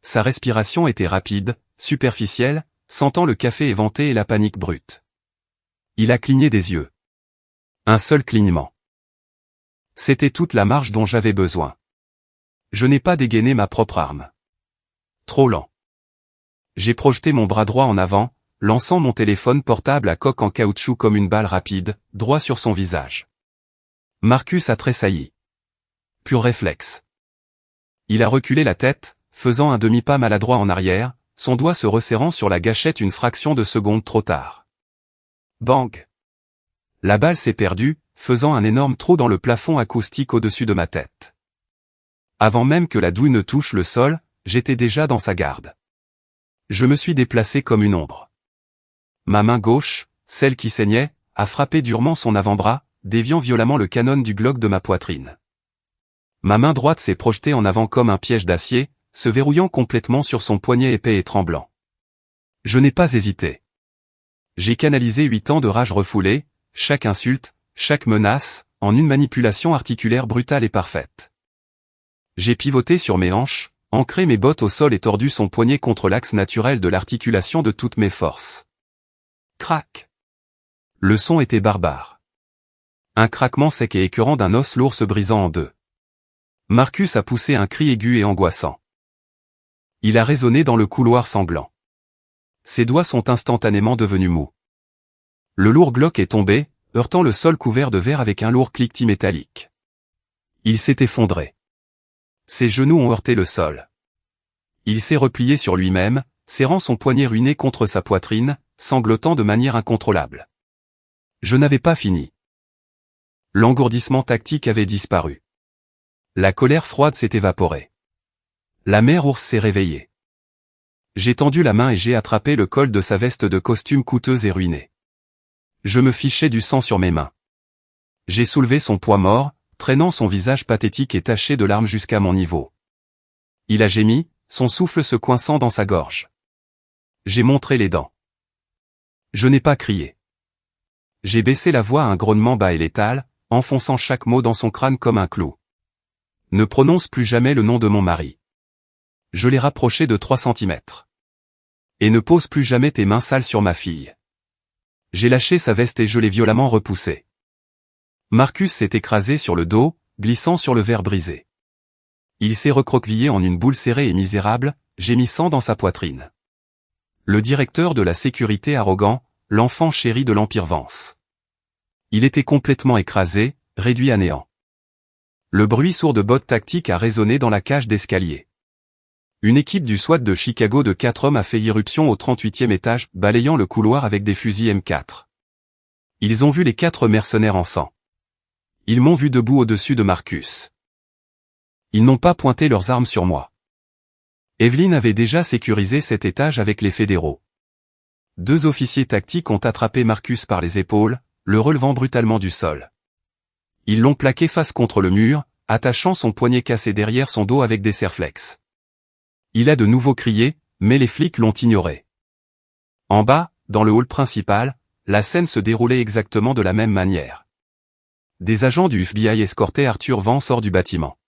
Sa respiration était rapide, superficielle, sentant le café éventé et la panique brute. Il a cligné des yeux. Un seul clignement. C'était toute la marge dont j'avais besoin. Je n'ai pas dégainé ma propre arme. Trop lent. J'ai projeté mon bras droit en avant, lançant mon téléphone portable à coque en caoutchouc comme une balle rapide, droit sur son visage. Marcus a tressailli. Pur réflexe. Il a reculé la tête, faisant un demi-pas maladroit en arrière, son doigt se resserrant sur la gâchette une fraction de seconde trop tard. Bang! La balle s'est perdue, faisant un énorme trou dans le plafond acoustique au-dessus de ma tête. Avant même que la douille ne touche le sol, j'étais déjà dans sa garde. Je me suis déplacé comme une ombre. Ma main gauche, celle qui saignait, a frappé durement son avant-bras, déviant violemment le canon du Glock de ma poitrine. Ma main droite s'est projetée en avant comme un piège d'acier, se verrouillant complètement sur son poignet épais et tremblant. Je n'ai pas hésité. J'ai canalisé 8 ans de rage refoulée, chaque insulte, chaque menace, en une manipulation articulaire brutale et parfaite. J'ai pivoté sur mes hanches, ancré mes bottes au sol et tordu son poignet contre l'axe naturel de l'articulation de toutes mes forces. Crac! Le son était barbare. Un craquement sec et écœurant d'un os lourd se brisant en deux. Marcus a poussé un cri aigu et angoissant. Il a résonné dans le couloir sanglant. Ses doigts sont instantanément devenus mous. Le lourd Glock est tombé, heurtant le sol couvert de verre avec un lourd cliquetis métallique. Il s'est effondré. Ses genoux ont heurté le sol. Il s'est replié sur lui-même, serrant son poignet ruiné contre sa poitrine, sanglotant de manière incontrôlable. Je n'avais pas fini. L'engourdissement tactique avait disparu. La colère froide s'est évaporée. La mère ours s'est réveillée. J'ai tendu la main et j'ai attrapé le col de sa veste de costume coûteuse et ruinée. Je me fichais du sang sur mes mains. J'ai soulevé son poids mort, traînant son visage pathétique et taché de larmes jusqu'à mon niveau. Il a gémi, son souffle se coinçant dans sa gorge. J'ai montré les dents. Je n'ai pas crié. J'ai baissé la voix à un grognement bas et létal, enfonçant chaque mot dans son crâne comme un clou. Ne prononce plus jamais le nom de mon mari. Je l'ai rapproché de 3 centimètres. Et ne pose plus jamais tes mains sales sur ma fille. J'ai lâché sa veste et je l'ai violemment repoussée. Marcus s'est écrasé sur le dos, glissant sur le verre brisé. Il s'est recroquevillé en une boule serrée et misérable, gémissant dans sa poitrine. Le directeur de la sécurité arrogant, l'enfant chéri de l'Empire Vance. Il était complètement écrasé, réduit à néant. Le bruit sourd de bottes tactiques a résonné dans la cage d'escalier. Une équipe du SWAT de Chicago de 4 hommes a fait irruption au 38e étage, balayant le couloir avec des fusils M4. Ils ont vu les 4 mercenaires en sang. Ils m'ont vu debout au-dessus de Marcus. Ils n'ont pas pointé leurs armes sur moi. Evelyn avait déjà sécurisé cet étage avec les fédéraux. 2 officiers tactiques ont attrapé Marcus par les épaules, le relevant brutalement du sol. Ils l'ont plaqué face contre le mur, attachant son poignet cassé derrière son dos avec des serflex. Il a de nouveau crié, mais les flics l'ont ignoré. En bas, dans le hall principal, la scène se déroulait exactement de la même manière. Des agents du FBI escortaient Arthur Vance hors du bâtiment.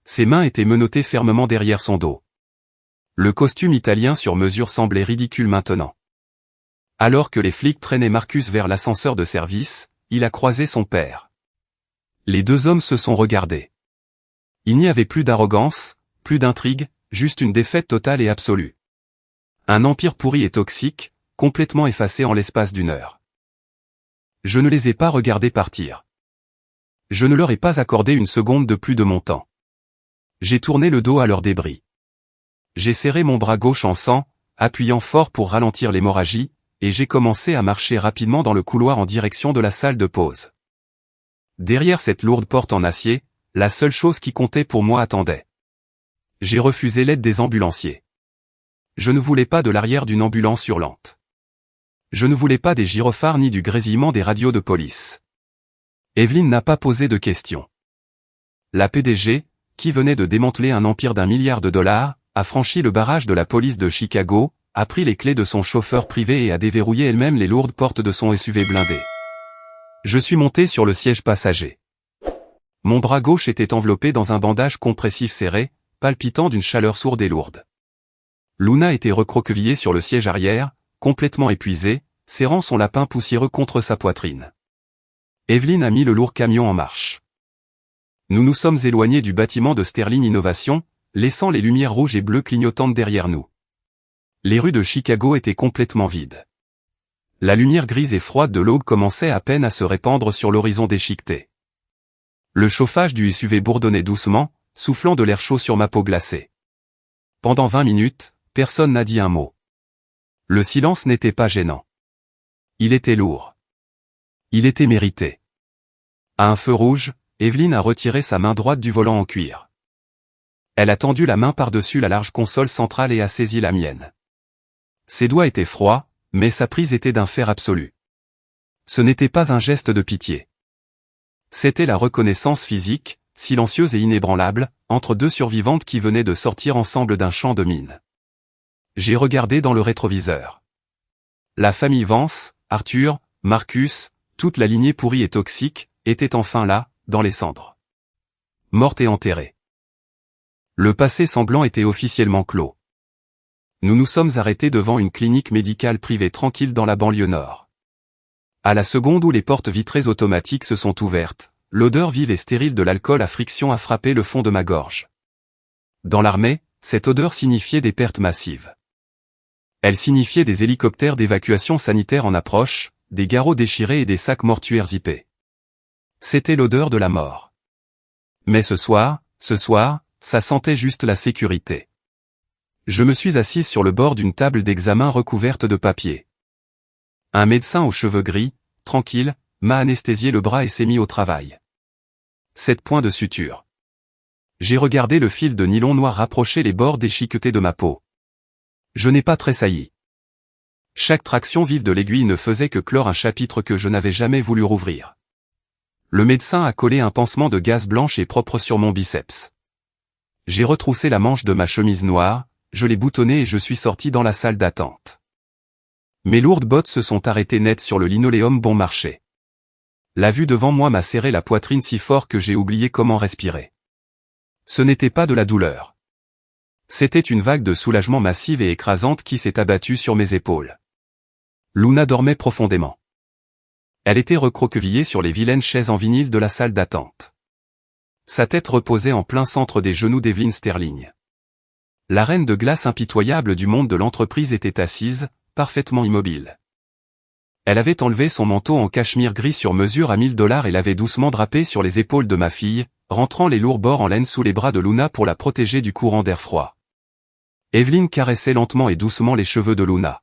Ses mains étaient menottées fermement derrière son dos. Le costume italien sur mesure semblait ridicule maintenant. Alors que les flics traînaient Marcus vers l'ascenseur de service, il a croisé son père. Les 2 hommes se sont regardés. Il n'y avait plus d'arrogance, plus d'intrigue, juste une défaite totale et absolue. Un empire pourri et toxique, complètement effacé en l'espace d'1 heure. Je ne les ai pas regardés partir. Je ne leur ai pas accordé une seconde de plus de mon temps. J'ai tourné le dos à leurs débris. J'ai serré mon bras gauche en sang, appuyant fort pour ralentir l'hémorragie, et j'ai commencé à marcher rapidement dans le couloir en direction de la salle de pause. Derrière cette lourde porte en acier, la seule chose qui comptait pour moi attendait. J'ai refusé l'aide des ambulanciers. Je ne voulais pas de l'arrière d'une ambulance hurlante. Je ne voulais pas des gyrophares ni du grésillement des radios de police. Evelyne n'a pas posé de questions. La PDG, qui venait de démanteler un empire d'1 milliard de dollars, a franchi le barrage de la police de Chicago, a pris les clés de son chauffeur privé et a déverrouillé elle-même les lourdes portes de son SUV blindé. Je suis monté sur le siège passager. Mon bras gauche était enveloppé dans un bandage compressif serré, palpitant d'une chaleur sourde et lourde. Luna était recroquevillée sur le siège arrière, complètement épuisée, serrant son lapin poussiéreux contre sa poitrine. Evelyne a mis le lourd camion en marche. Nous nous sommes éloignés du bâtiment de Sterling Innovation, laissant les lumières rouges et bleues clignotantes derrière nous. Les rues de Chicago étaient complètement vides. La lumière grise et froide de l'aube commençait à peine à se répandre sur l'horizon déchiqueté. Le chauffage du SUV bourdonnait doucement, soufflant de l'air chaud sur ma peau glacée. Pendant 20 minutes, personne n'a dit un mot. Le silence n'était pas gênant. Il était lourd. Il était mérité. À un feu rouge, Evelyne a retiré sa main droite du volant en cuir. Elle a tendu la main par-dessus la large console centrale et a saisi la mienne. Ses doigts étaient froids, mais sa prise était d'un fer absolu. Ce n'était pas un geste de pitié. C'était la reconnaissance physique, silencieuse et inébranlable, entre deux survivantes qui venaient de sortir ensemble d'un champ de mines. J'ai regardé dans le rétroviseur. La famille Vance, Arthur, Marcus, toute la lignée pourrie et toxique, était enfin là, dans les cendres. Morte et enterrée. Le passé sanglant était officiellement clos. Nous nous sommes arrêtés devant une clinique médicale privée tranquille dans la banlieue nord. À la seconde où les portes vitrées automatiques se sont ouvertes, l'odeur vive et stérile de l'alcool à friction a frappé le fond de ma gorge. Dans l'armée, cette odeur signifiait des pertes massives. Elle signifiait des hélicoptères d'évacuation sanitaire en approche, des garrots déchirés et des sacs mortuaires zippés. C'était l'odeur de la mort. Mais ce soir, ça sentait juste la sécurité. Je me suis assise sur le bord d'une table d'examen recouverte de papier. Un médecin aux cheveux gris, tranquille, m'a anesthésié le bras et s'est mis au travail. 7 points de suture. J'ai regardé le fil de nylon noir rapprocher les bords déchiquetés de ma peau. Je n'ai pas tressailli. Chaque traction vive de l'aiguille ne faisait que clore un chapitre que je n'avais jamais voulu rouvrir. Le médecin a collé un pansement de gaze blanche et propre sur mon biceps. J'ai retroussé la manche de ma chemise noire, je l'ai boutonnée et je suis sorti dans la salle d'attente. Mes lourdes bottes se sont arrêtées net sur le linoléum bon marché. La vue devant moi m'a serré la poitrine si fort que j'ai oublié comment respirer. Ce n'était pas de la douleur. C'était une vague de soulagement massive et écrasante qui s'est abattue sur mes épaules. Luna dormait profondément. Elle était recroquevillée sur les vilaines chaises en vinyle de la salle d'attente. Sa tête reposait en plein centre des genoux d'Evelyne Sterling. La reine de glace impitoyable du monde de l'entreprise était assise, parfaitement immobile. Elle avait enlevé son manteau en cachemire gris sur mesure à $1000 et l'avait doucement drapé sur les épaules de ma fille, rentrant les lourds bords en laine sous les bras de Luna pour la protéger du courant d'air froid. Evelyne caressait lentement et doucement les cheveux de Luna.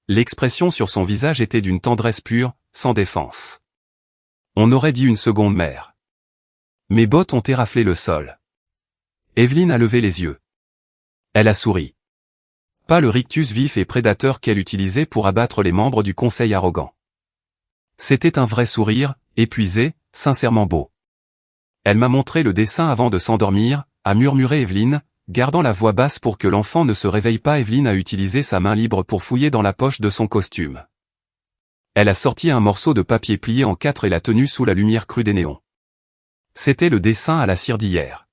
L'expression sur son visage était d'une tendresse pure, sans défense. On aurait dit une seconde mère. Mes bottes ont éraflé le sol. Evelyne a levé les yeux. Elle a souri. Pas le rictus vif et prédateur qu'elle utilisait pour abattre les membres du conseil arrogant. C'était un vrai sourire, épuisé, sincèrement beau. Elle m'a montré le dessin avant de s'endormir, a murmuré Evelyne, gardant la voix basse pour que l'enfant ne se réveille pas. Evelyne a utilisé sa main libre pour fouiller dans la poche de son costume. Elle a sorti un morceau de papier plié en 4 et l'a tenu sous la lumière crue des néons. C'était le dessin à la cire d'hier.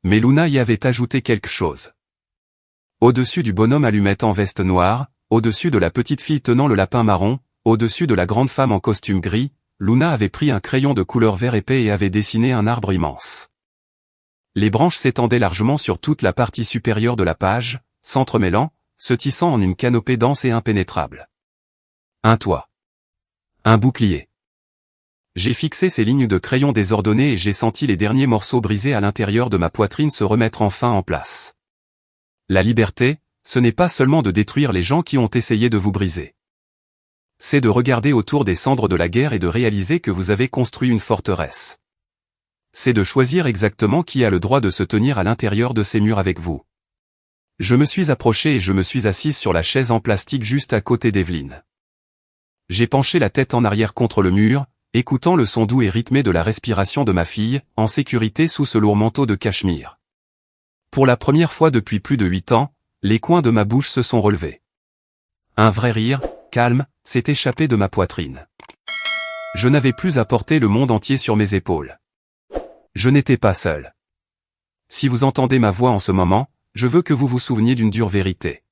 Mais Luna y avait ajouté quelque chose. Au-dessus du bonhomme allumette en veste noire, au-dessus de la petite fille tenant le lapin marron, au-dessus de la grande femme en costume gris, Luna avait pris un crayon de couleur vert épais et avait dessiné un arbre immense. Les branches s'étendaient largement sur toute la partie supérieure de la page, s'entremêlant, se tissant en une canopée dense et impénétrable. Un toit. Un bouclier. J'ai fixé ces lignes de crayon désordonnées et j'ai senti les derniers morceaux brisés à l'intérieur de ma poitrine se remettre enfin en place. La liberté, ce n'est pas seulement de détruire les gens qui ont essayé de vous briser. C'est de regarder autour des cendres de la guerre et de réaliser que vous avez construit une forteresse. C'est de choisir exactement qui a le droit de se tenir à l'intérieur de ces murs avec vous. Je me suis approché et je me suis assise sur la chaise en plastique juste à côté d'Evelyne. J'ai penché la tête en arrière contre le mur, écoutant le son doux et rythmé de la respiration de ma fille, en sécurité sous ce lourd manteau de cachemire. Pour la première fois depuis plus de 8 ans, les coins de ma bouche se sont relevés. Un vrai rire, calme, s'est échappé de ma poitrine. Je n'avais plus à porter le monde entier sur mes épaules. Je n'étais pas seul. Si vous entendez ma voix en ce moment, je veux que vous vous souveniez d'une dure vérité.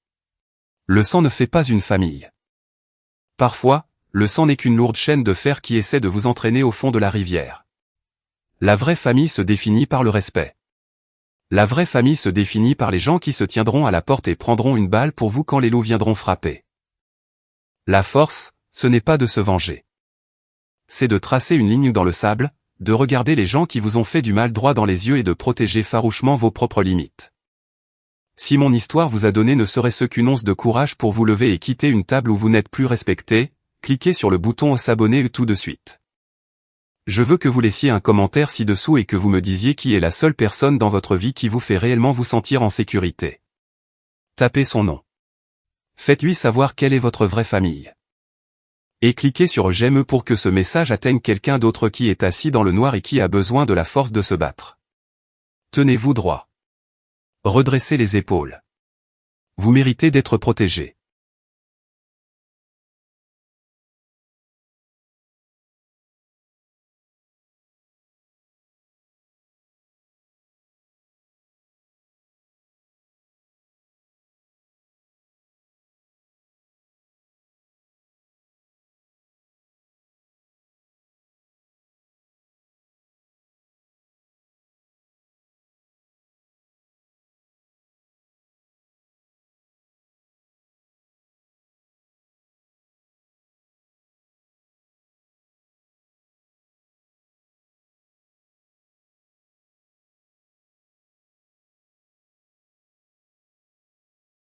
Le sang ne fait pas une famille. Parfois, le sang n'est qu'une lourde chaîne de fer qui essaie de vous entraîner au fond de la rivière. La vraie famille se définit par le respect. La vraie famille se définit par les gens qui se tiendront à la porte et prendront une balle pour vous quand les loups viendront frapper. La force, ce n'est pas de se venger. C'est de tracer une ligne dans le sable, de regarder les gens qui vous ont fait du mal droit dans les yeux et de protéger farouchement vos propres limites. Si mon histoire vous a donné ne serait-ce qu'une once de courage pour vous lever et quitter une table où vous n'êtes plus respecté, cliquez sur le bouton s'abonner tout de suite. Je veux que vous laissiez un commentaire ci-dessous et que vous me disiez qui est la seule personne dans votre vie qui vous fait réellement vous sentir en sécurité. Tapez son nom. Faites-lui savoir quelle est votre vraie famille. Et cliquez sur j'aime pour que ce message atteigne quelqu'un d'autre qui est assis dans le noir et qui a besoin de la force de se battre. Tenez-vous droit. Redressez les épaules. Vous méritez d'être protégé.